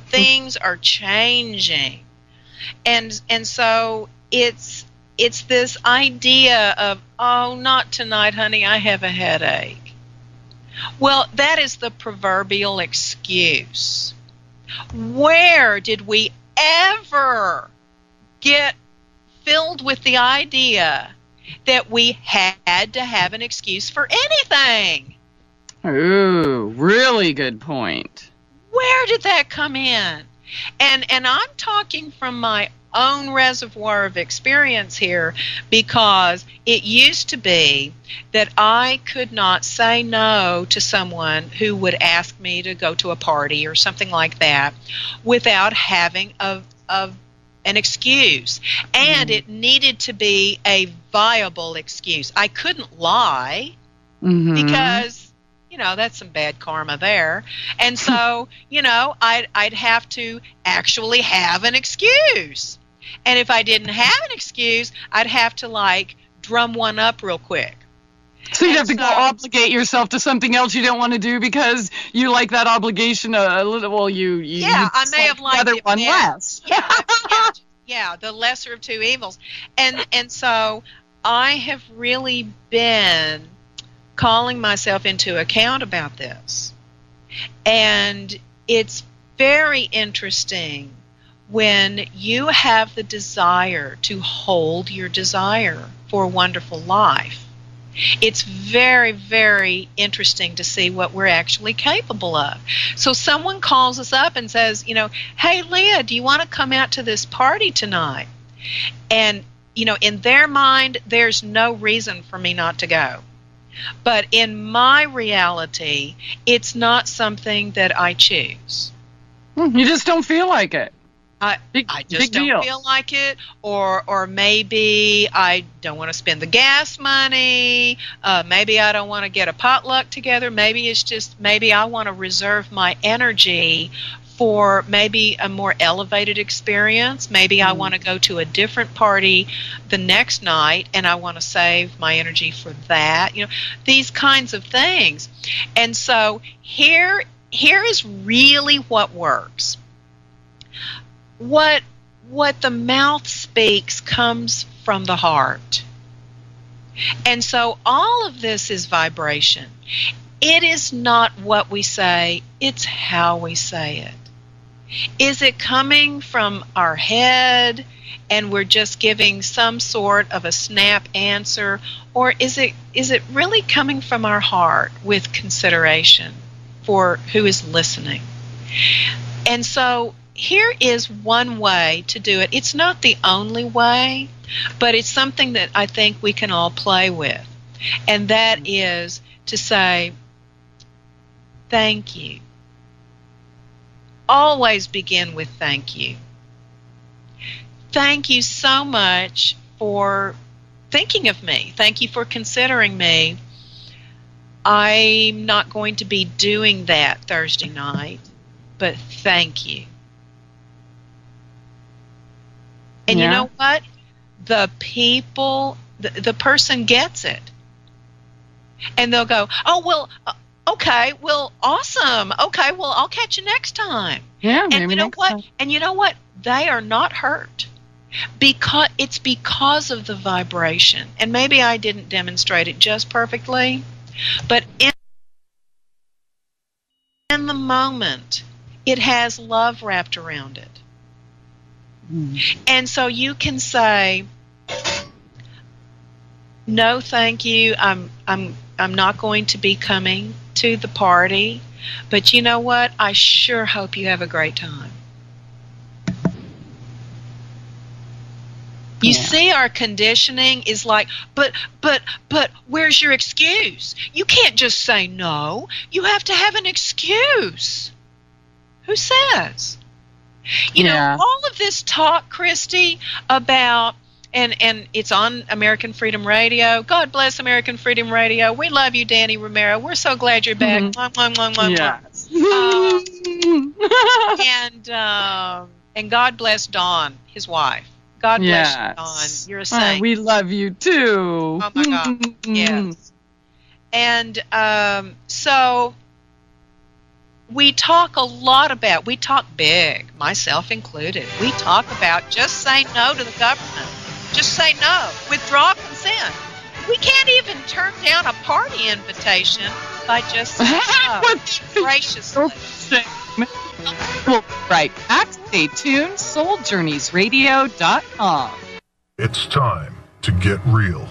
Things are changing. And so it's this idea of, oh, not tonight, honey, I have a headache. Well, that is the proverbial excuse. Where did we ever get filled with the idea that we had to have an excuse for anything? Ooh, really good point. Where did that come in? And I'm talking from my own reservoir of experience here, because it used to be that I could not say no to someone who would ask me to go to a party or something like that without having an excuse. And it needed to be a viable excuse. I couldn't lie, because that's some bad karma there. And so, I'd have to actually have an excuse. And if I didn't have an excuse, I'd have to, drum one up real quick. So you'd have to go obligate yourself to something else you don't want to do because you like that obligation a little. Well, I may have liked the other one less. Yeah, the lesser of two evils. And so I have really been calling myself into account about this. And it's very interesting when you have the desire to hold your desire for a wonderful life. It's very, very interesting to see what we're actually capable of. So someone calls us up and says, hey, Leah, do you want to come out to this party tonight? And, in their mind, there's no reason for me not to go. But in my reality, it's not something that I choose. You just don't feel like it. I just don't feel like it, or maybe I don't want to spend the gas money, maybe I don't want to get a potluck together, maybe I want to reserve my energy for maybe a more elevated experience. Maybe I want to go to a different party the next night and I want to save my energy for that. These kinds of things. And so here is really what works. What the mouth speaks comes from the heart. And so all of this is vibration. It is not what we say, it's how we say it. Is it coming from our head and we're just giving some sort of a snap answer, or is it really coming from our heart with consideration for who is listening? And so here is one way to do it. It's not the only way, but it's something that I think we can all play with. And that is to say, thank you. Always begin with thank you. Thank you so much for thinking of me. Thank you for considering me. I'm not going to be doing that Thursday night, but thank you. And you know what? The person gets it. And they'll go, oh, well, okay, well, awesome. Okay, well, I'll catch you next time. Yeah, maybe and you know next what? time. And you know what? They are not hurt because of the vibration. And maybe I didn't demonstrate it just perfectly, but in the moment, it has love wrapped around it. And so you can say, no, thank you. I'm not going to be coming to the party, but you know what? I sure hope you have a great time. You see, our conditioning is like, but where's your excuse? You can't just say no. You have to have an excuse. Who says? You know, all of this talk, Christie, about, and it's on American Freedom Radio. God bless American Freedom Radio. We love you, Danny Romero. We're so glad you're back. Yes. And God bless Dawn, his wife. God bless you, Dawn. You're a saint. We love you too. Oh my God. Yes. And so we talk a lot about, we talk big, myself included. We talk about just say no to the government. Just say no. Withdraw consent. We can't even turn down a party invitation by just saying no. Graciously. Well, right back. Stay tuned. SoulJourneysRadio.com. It's time to get real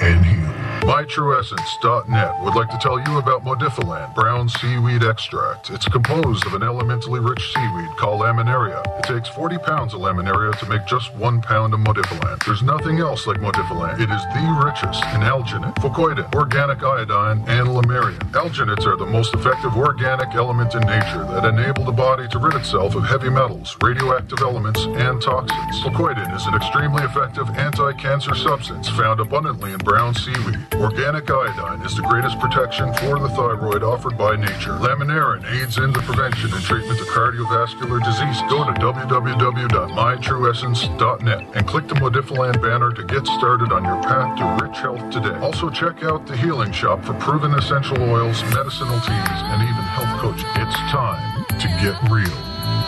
and heal. MyTrueEssence.net would like to tell you about Modifiland brown seaweed extract. It's composed of an elementally rich seaweed called laminaria. It takes 40 pounds of laminaria to make just 1 pound of Modifiland. There's nothing else like Modifiland. It is the richest in alginate, fucoidin, organic iodine, and lamarian. Alginates are the most effective organic element in nature that enable the body to rid itself of heavy metals, radioactive elements, and toxins. Fucoidin is an extremely effective anti-cancer substance found abundantly in brown seaweed. Organic iodine is the greatest protection for the thyroid offered by nature. Laminarin aids in the prevention and treatment of cardiovascular disease. Go to www.mytrueessence.net and click the Modifiland banner to get started on your path to rich health today. Also check out the Healing Shop for proven essential oils, medicinal teas, and even health coaching. It's time to get real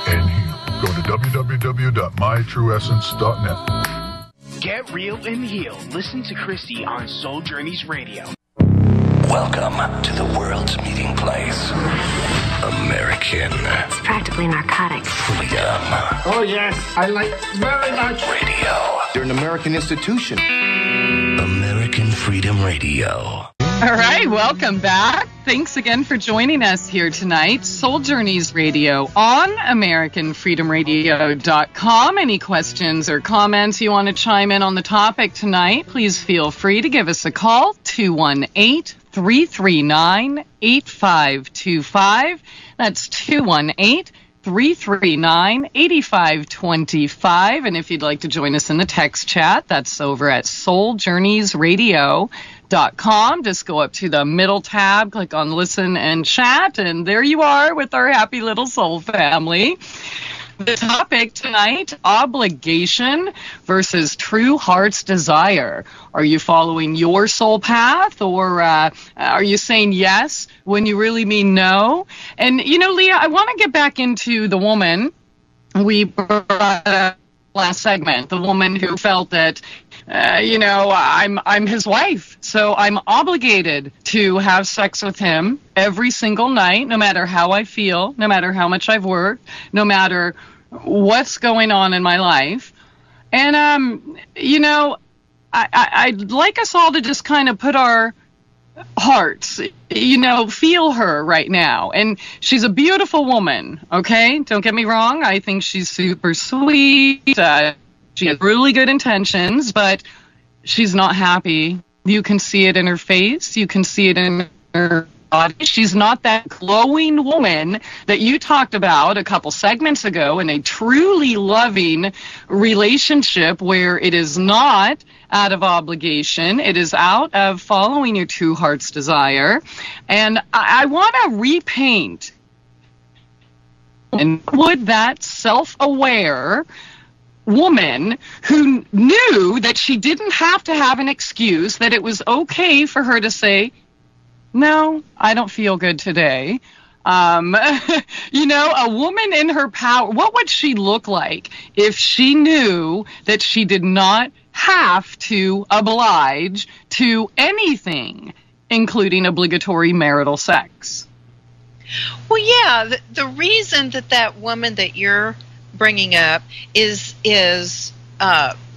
and heal. Go to www.mytrueessence.net. Get real and heal. Listen to Christie on Soul Journeys Radio. Welcome to the world's meeting place. American. It's practically narcotics. Freedom. Oh, yes. I like very much. Radio. You're an American institution. American Freedom Radio. All right, welcome back. Thanks again for joining us here tonight. Soul Journeys Radio on AmericanFreedomRadio.com. Any questions or comments you want to chime in on the topic tonight, please feel free to give us a call, 218-339-8525. That's 218-339-8525. And if you'd like to join us in the text chat, that's over at souljourneysradio.com. com. Just go up to the middle tab, click on listen and chat, and there you are with our happy little soul family. The topic tonight, obligation versus true heart's desire. Are you following your soul path, or are you saying yes when you really mean no? And, you know, Leah, I want to get back into the woman we brought up last segment, the woman who felt that, you know, I'm his wife, so I'm obligated to have sex with him every single night, no matter how I feel, no matter how much I've worked, no matter what's going on in my life. And, you know, I'd like us all to just kind of put our hearts, you know, feel her right now. And she's a beautiful woman, okay? Don't get me wrong. I think she's super sweet. She has really good intentions, but she's not happy. You can see it in her face. You can see it in her body. She's not that glowing woman that you talked about a couple segments ago in a truly loving relationship where it is not out of obligation. It is out of following your true heart's desire. And I want to repaint. And would that self-aware woman who knew that she didn't have to have an excuse, that it was okay for her to say, no, I don't feel good today. You know, a woman in her power, what would she look like if she knew that she did not have to oblige to anything, including obligatory marital sex? Well, yeah, the reason that woman that you're bringing up is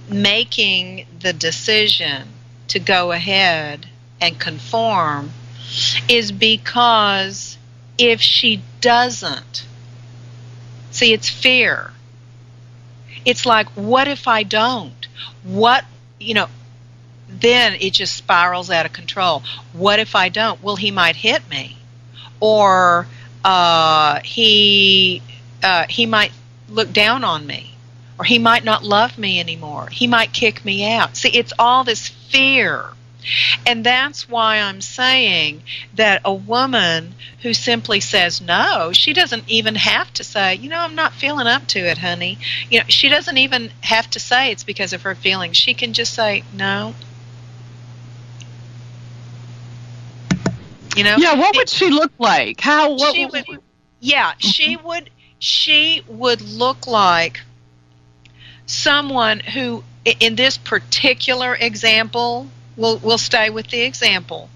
making the decision to go ahead and conform is because if she doesn't, see, it's fear. It's like, what if I don't? What, you know, then it just spirals out of control. What if I don't? Well, he might hit me, or he might look down on me, or he might not love me anymore. He might kick me out. See, it's all this fear. And that's why I'm saying that a woman who simply says no, she doesn't even have to say, you know, I'm not feeling up to it, honey. You know, she doesn't even have to say it's because of her feelings. She can just say no. You know? Yeah, what would she look like? She would look like someone who, in this particular example, we'll stay with the example.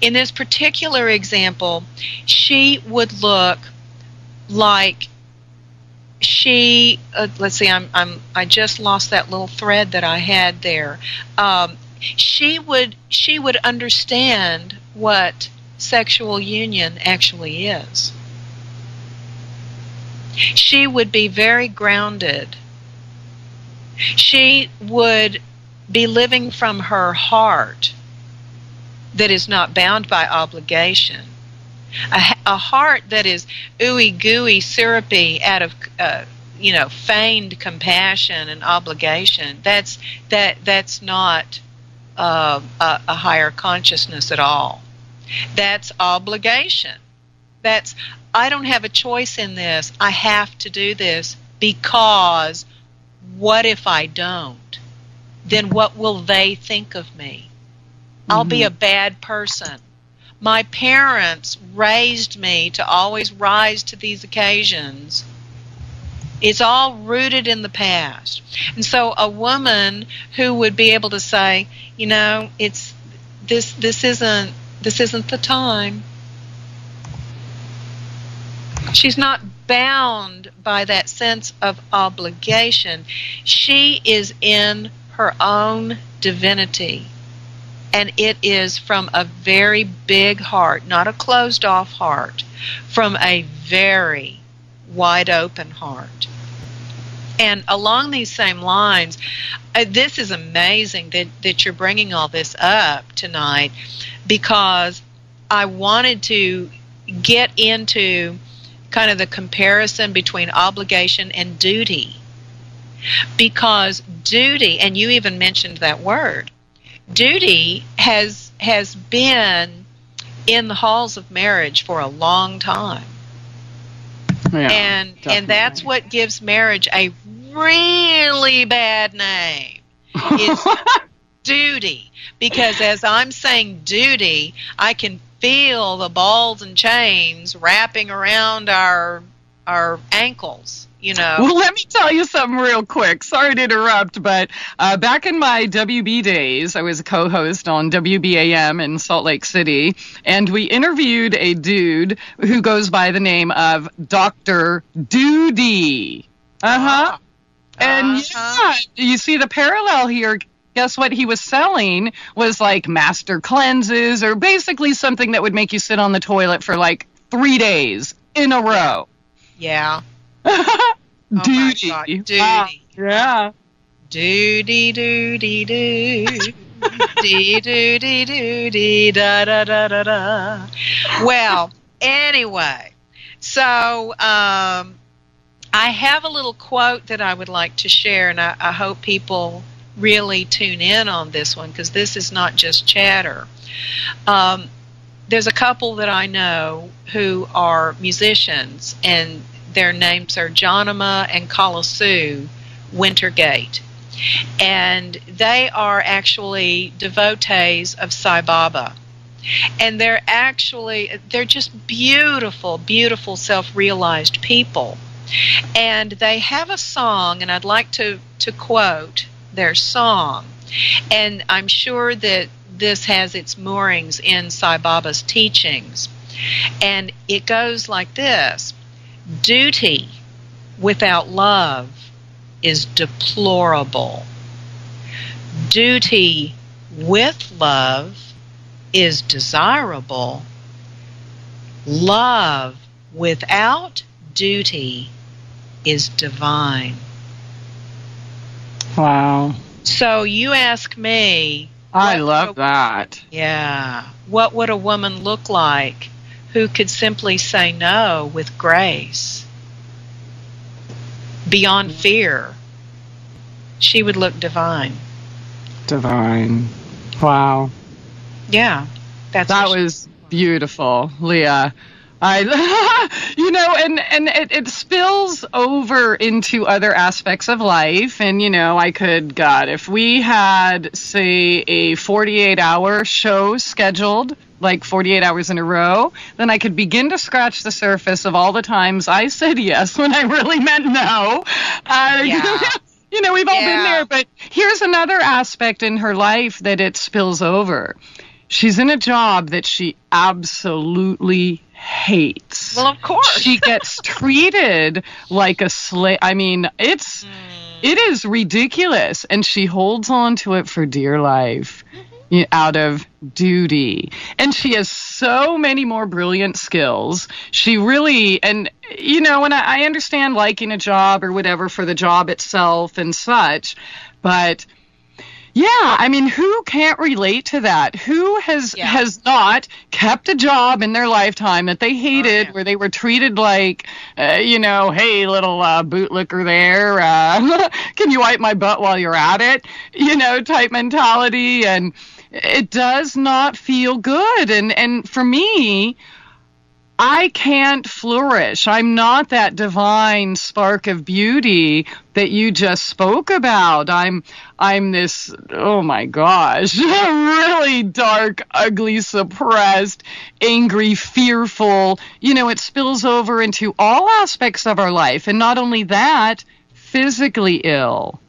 In this particular example, she would look like she. Let's see, I just lost that little thread that I had there. She would understand what sexual union actually is. She would be very grounded. She would be living from her heart that is not bound by obligation. A heart that is ooey gooey, syrupy, out of feigned compassion and obligation. That's not a higher consciousness at all. That's obligation. That's, I don't have a choice in this. I have to do this because what if I don't? Then what will they think of me? I'll be a bad person. My parents raised me to always rise to these occasions. It's all rooted in the past. And so a woman who would be able to say, you know, it's this isn't the time. She's not bound by that sense of obligation. She is in her own divinity, and it is from a very big heart, not a closed off heart, from a very wide open heart. And along these same lines, this is amazing that you're bringing all this up tonight, because I wanted to get into kind of the comparison between obligation and duty. Because duty, and you even mentioned that word, duty has has been in the halls of marriage for a long time. Yeah, and that's what gives marriage a really bad name. Is duty. Because as I'm saying duty, I can feel the balls and chains wrapping around our ankles, you know. Well, let me tell you something real quick. Sorry to interrupt, but back in my WB days, I was a co-host on WBAM in Salt Lake City, and we interviewed a dude who goes by the name of Dr. Duty. Uh-huh. And yeah, you see the parallel here. Guess what he was selling was like master cleanses, or basically something that would make you sit on the toilet for like 3 days in a row. Yeah. Duty. Oh, duty. Yeah. Duty, duty, do. Dee, doody, doody, da, da, da, da, da. Well, anyway, so I have a little quote that I would like to share, and I hope people really tune in on this one, because this is not just chatter. There's a couple that I know who are musicians, and their names are Johnima and Kalasu Wintergate. And they are actually devotees of Sai Baba. And they're just beautiful, beautiful self-realized people. And they have a song, and I'd like to quote their song. And I'm sure that this has its moorings in Sai Baba's teachings. And it goes like this: duty without love is deplorable. Duty with love is desirable. Love without duty is divine. Wow. So you ask me. I love that. Yeah. What would a woman look like who could simply say no with grace? Beyond fear. She would look divine. Divine. Wow. Yeah. That was beautiful, Leah. It spills over into other aspects of life. And, if we had, say, a 48-hour show scheduled, like 48 hours in a row, then I could begin to scratch the surface of all the times I said yes when I really meant no. We've all been there. But here's another aspect in her life that it spills over. She's in a job that she absolutely hates. Well, of course. She gets treated like a slave. I mean, it is ridiculous. And she holds on to it for dear life out of duty. And she has so many more brilliant skills. She really, and I understand liking a job or whatever for the job itself and such, but yeah, I mean, who can't relate to that? Who has not kept a job in their lifetime that they hated, where they were treated like, hey, little bootlicker there, can you wipe my butt while you're at it? Type mentality, and it does not feel good. And for me, I can't flourish. I'm not that divine spark of beauty that you just spoke about. I'm this, oh my gosh, really dark, ugly, suppressed, angry, fearful. It spills over into all aspects of our life. And not only that, physically ill.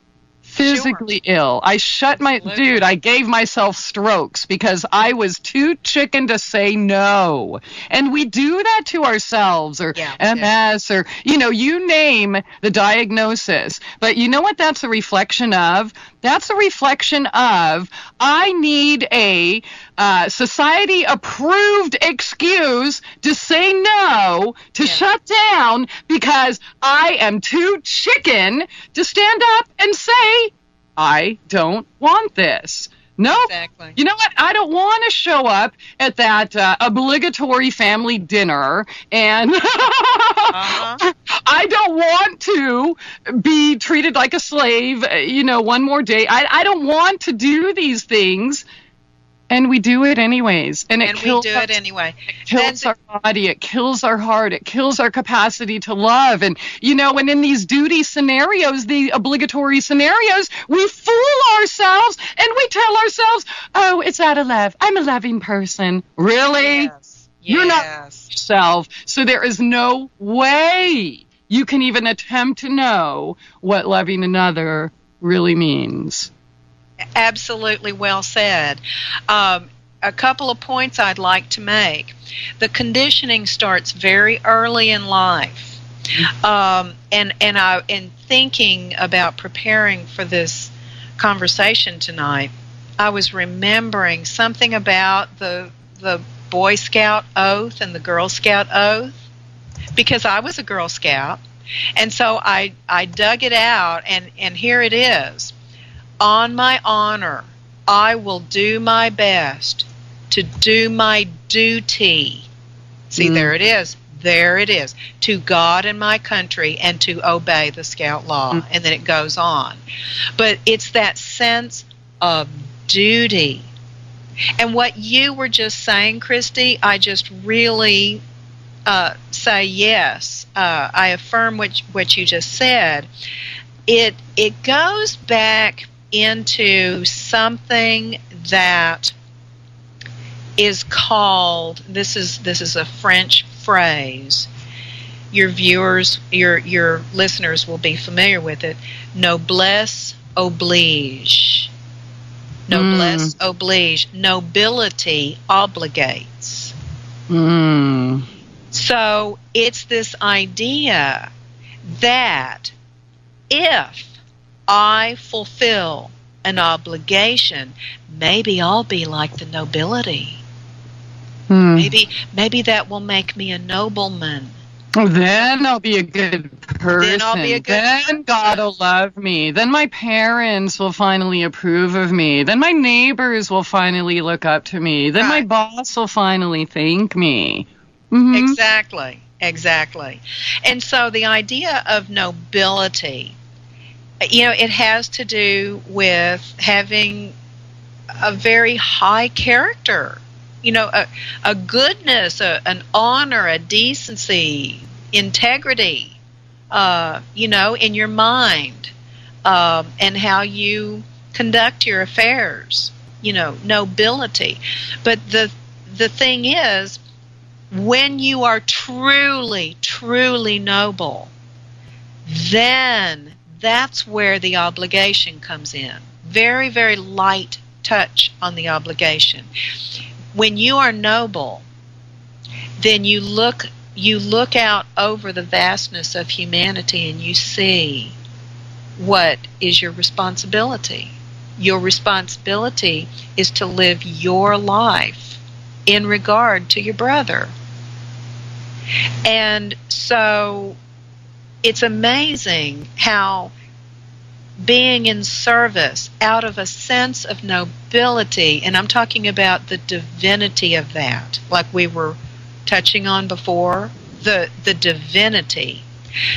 Physically ill. I I gave myself strokes because I was too chicken to say no. And we do that to ourselves, or MS, or, you name the diagnosis. But you know what that's a reflection of? That's a reflection of, I need a society-approved excuse to say no, to shut down, because I am too chicken to stand up and say, I don't want this. No, exactly. You know what? I don't want to show up at that obligatory family dinner, and I don't want to be treated like a slave, one more day. I don't want to do these things. And we do it anyways. And it kills it anyway. It kills our body. It kills our heart. It kills our capacity to love. And, and in these duty scenarios, the obligatory scenarios, we fool ourselves and we tell ourselves, oh, it's out of love. I'm a loving person. Really? Yes. You're not yourself. So there is no way you can even attempt to know what loving another really means. Absolutely well said. A couple of points I'd like to make. The conditioning starts very early in life. In thinking about preparing for this conversation tonight, I was remembering something about the Boy Scout oath and the Girl Scout oath, because I was a Girl Scout, and so I dug it out, and here it is. On my honor, I will do my best to do my duty. See, there it is. There it is. To God and my country, and to obey the Scout law. And then it goes on. But it's that sense of duty. And what you were just saying, Christie, I just really say yes. I affirm what you just said. It goes back into something that is called, this is a French phrase. Your viewers, your listeners will be familiar with it. Noblesse oblige. Noblesse oblige. Nobility obligates. So it's this idea that if I fulfill an obligation, maybe I'll be like the nobility. Maybe that will make me a nobleman. Then I'll be a good person. Then God will love me. Then my parents will finally approve of me. Then my neighbors will finally look up to me. Then my boss will finally thank me. Exactly. And so the idea of nobility, it has to do with having a very high character, a goodness, an honor, a decency, integrity, in your mind, and how you conduct your affairs, nobility. But the thing is, when you are truly, truly noble, then that's where the obligation comes in. Very, very light touch on the obligation. When you are noble, then you look out over the vastness of humanity and you see what is your responsibility. Your responsibility is to live your life in regard to your brother. And so it's amazing how being in service out of a sense of nobility, and I'm talking about the divinity of that, like we were touching on before, the divinity,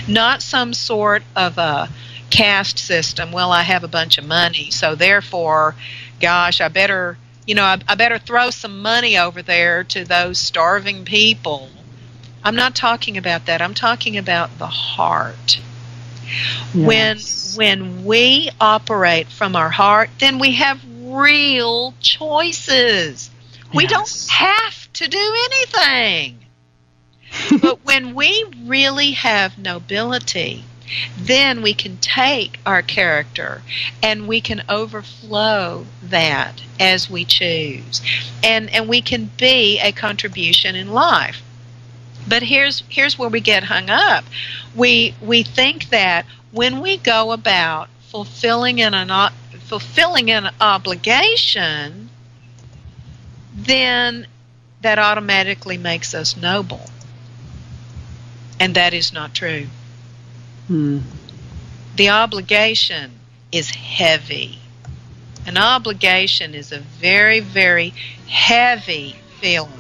not some sort of a caste system. Well, I have a bunch of money, so therefore, gosh, I better throw some money over there to those starving people. I'm not talking about that. I'm talking about the heart. Yes. When we operate from our heart, then we have real choices. We don't have to do anything. But when we really have nobility, then we can take our character and we can overflow that as we choose. And we can be a contribution in life. But here's where we get hung up. We think that when we go about fulfilling an obligation, then that automatically makes us noble. And that is not true. The obligation is heavy. An obligation is a very, very heavy feeling.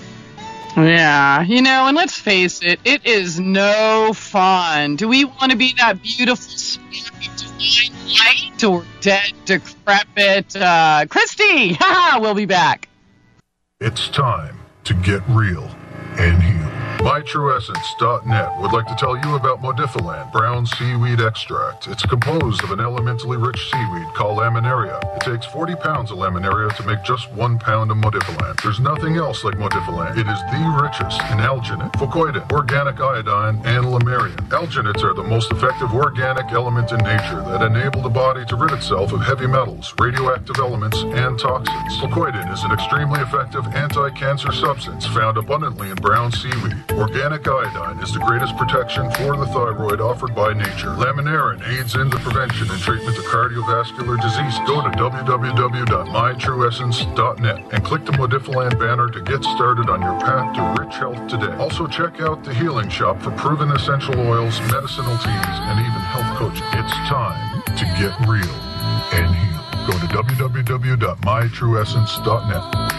Yeah, and let's face it, it is no fun. Do we want to be that beautiful, sweet, divine light or dead, decrepit Christie? Haha, we'll be back. It's time to get real and heal. MyTrueEssence.net would like to tell you about Modifiland brown seaweed extract. It's composed of an elementally rich seaweed called laminaria. It takes 40 pounds of laminaria to make just 1 pound of Modifiland. There's nothing else like Modifiland. It is the richest in alginate, fucoidin, organic iodine, and lamarian. Alginates are the most effective organic element in nature that enable the body to rid itself of heavy metals, radioactive elements, and toxins. Fucoidin is an extremely effective anti-cancer substance found abundantly in brown seaweed. Organic iodine is the greatest protection for the thyroid offered by nature. Laminarin aids in the prevention and treatment of cardiovascular disease. Go to www.mytrueessence.net and click the Modifiland banner to get started on your path to rich health today. Also check out the Healing Shop for proven essential oils, medicinal teas, and even health coaching. It's time to get real and heal. Go to www.mytrueessence.net.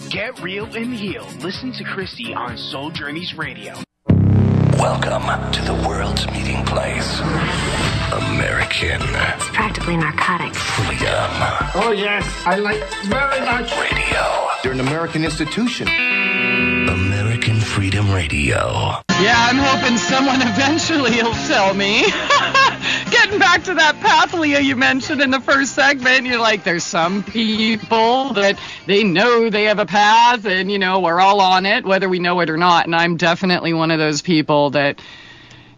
Get real and heal. Listen to Christie on Soul Journeys Radio. Welcome to the world's meeting place. American It's practically narcotics. Freedom Oh, yes, I like very much. Radio. They're an American institution. American Freedom Radio. Yeah, I'm hoping someone eventually will tell me. Getting back to that path, Leah, you mentioned in the first segment, you're like, there's some people that they know they have a path and, we're all on it, whether we know it or not. And I'm definitely one of those people that,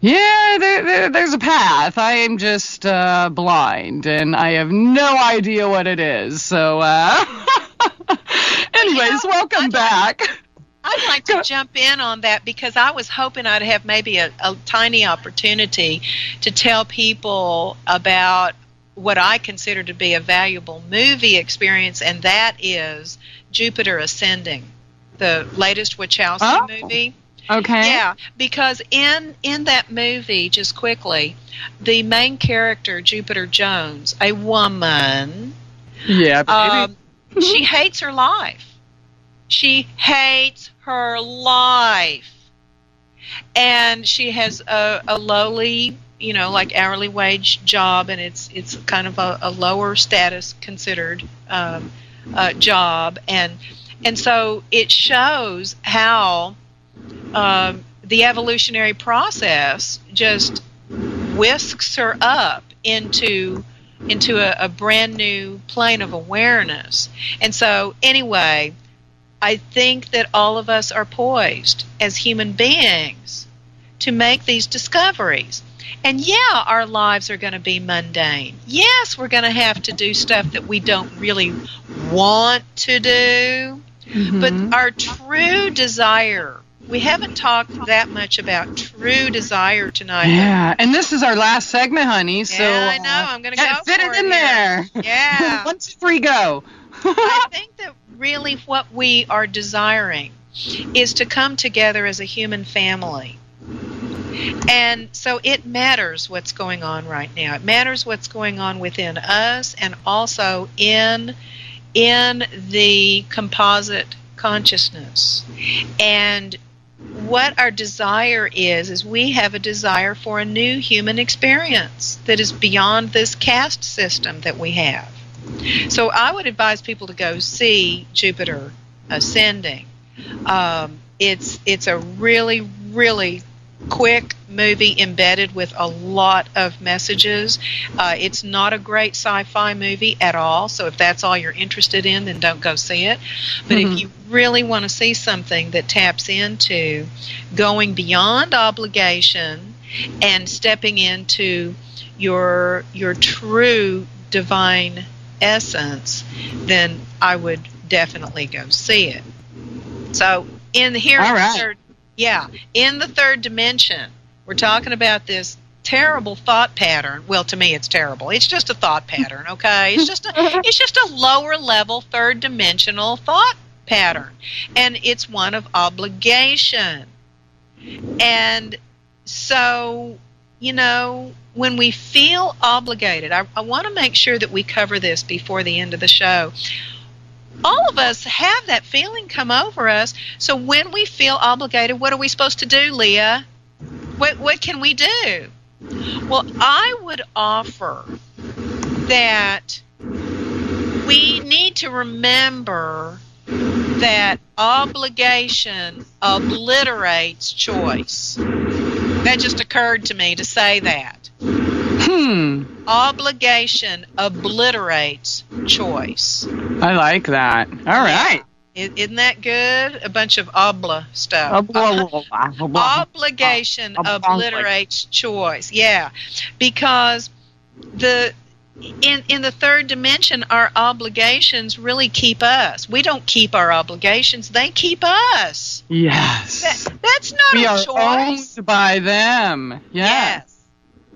there's a path. I am just blind and I have no idea what it is. So, anyways, welcome back. I'd like to jump in on that because I was hoping I'd have maybe a tiny opportunity to tell people about what I consider to be a valuable movie experience, and that is Jupiter Ascending, the latest Wachowski movie. Okay. Yeah, because in that movie, just quickly, the main character, Jupiter Jones, a woman, she hates her life. She hates her life. And she has a lowly, like hourly wage job, and it's kind of a lower status considered job. And so it shows how the evolutionary process just whisks her up into a brand new plane of awareness. And so anyway, I think that all of us are poised as human beings to make these discoveries. And yeah, our lives are going to be mundane. Yes, we're going to have to do stuff that we don't really want to do. Mm-hmm. But our true desire, we haven't talked that much about true desire tonight. Yeah, and this is our last segment, honey. So yeah, I know. I'm going to go fit it in there. Yeah. 1, 2, 3, go. I think that really what we are desiring is to come together as a human family. And so it matters what's going on right now. It matters what's going on within us and also in the composite consciousness. And what our desire is we have a desire for a new human experience that is beyond this caste system that we have. So I would advise people to go see Jupiter Ascending. It's a really, really quick movie embedded with a lot of messages. It's not a great sci-fi movie at all, so if that's all you're interested in, then don't go see it. But if you really want to see something that taps into going beyond obligation and stepping into your true divine essence, then I would definitely go see it. So in the third dimension, we're talking about this terrible thought pattern. Well, to me, it's terrible. It's just a thought pattern, okay? It's just a lower level, third dimensional thought pattern, and it's one of obligation. And so, when we feel obligated, I want to make sure that we cover this before the end of the show. All of us have that feeling come over us. So when we feel obligated, what are we supposed to do, Leah? What can we do? Well, I would offer that we need to remember that obligation obliterates choice. That just occurred to me to say that. Obligation obliterates choice. I like that. All right. Isn't that good? A bunch of stuff. Obligation obliterates choice. Yeah, because in the third dimension, our obligations really keep us. We don't keep our obligations; they keep us. Yes. That's not we a are choice. Owned by them. Yes.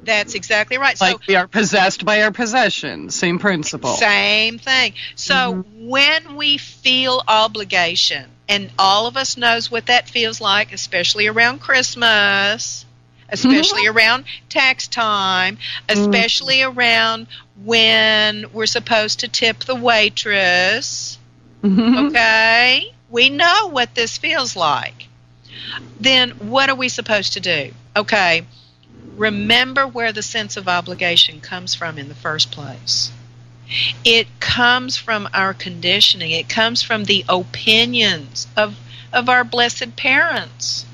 That's exactly right. Like so we are possessed by our possessions. Same principle. Same thing. So when we feel obligation, and all of us knows what that feels like, especially around Christmas, especially around tax time, especially around when we're supposed to tip the waitress, okay? We know what this feels like. Then what are we supposed to do? Okay. Remember where the sense of obligation comes from in the first place. It comes from our conditioning. It comes from the opinions of our blessed parents,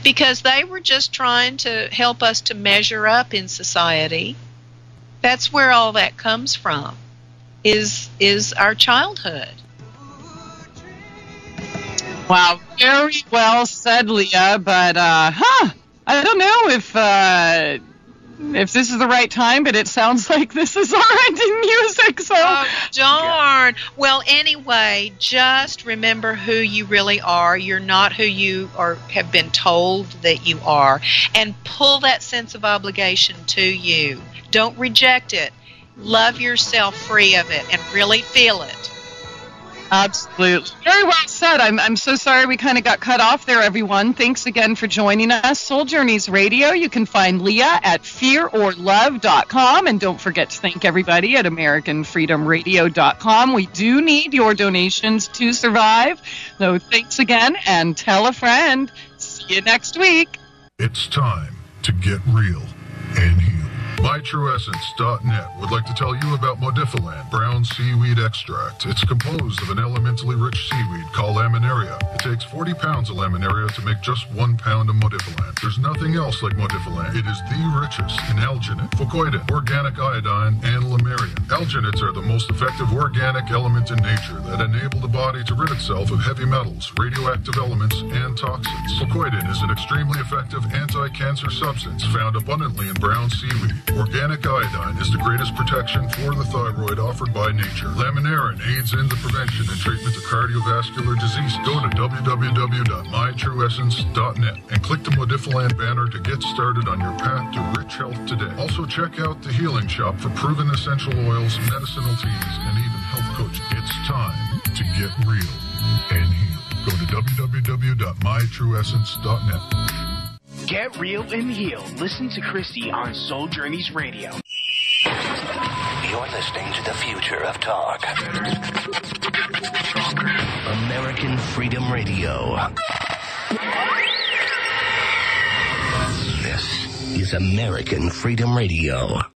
because they were just trying to help us to measure up in society. That's where all that comes from, is our childhood. Wow, very well said, Leah, but I don't know if this is the right time, but it sounds like this is our ending music. So, oh, darn. Well, anyway, just remember who you really are. You're not who you have been told that you are, and pull that sense of obligation to you. Don't reject it. Love yourself free of it, and really feel it. Absolutely. Very well said. I'm so sorry we kind of got cut off there, everyone. Thanks again for joining us. Soul Journeys Radio. You can find Leah at fearorlove.com. And don't forget to thank everybody at AmericanFreedomRadio.com. We do need your donations to survive. So thanks again, and tell a friend. See you next week. It's time to get real and heal. MyTrueEssence.net would like to tell you about Modifiland brown seaweed extract. It's composed of an elementally rich seaweed called laminaria. It takes 40 pounds of laminaria to make just 1 pound of Modifiland. There's nothing else like Modifiland. It is the richest in alginate, fucoidin, organic iodine, and lamarian. Alginates are the most effective organic element in nature that enable the body to rid itself of heavy metals, radioactive elements, and toxins. Fucoidin is an extremely effective anti-cancer substance found abundantly in brown seaweed. Organic iodine is the greatest protection for the thyroid offered by nature. Laminarin aids in the prevention and treatment of cardiovascular disease. Go to www.mytrueessence.net and click the Modifiland banner to get started on your path to rich health today. Also check out the Healing Shop for proven essential oils, medicinal teas, and even health coaching. It's time to get real and heal. Go to www.mytrueessence.net. Get real and heal. Listen to Christie on Soul Journeys Radio. You're listening to the future of talk. American Freedom Radio. This is American Freedom Radio.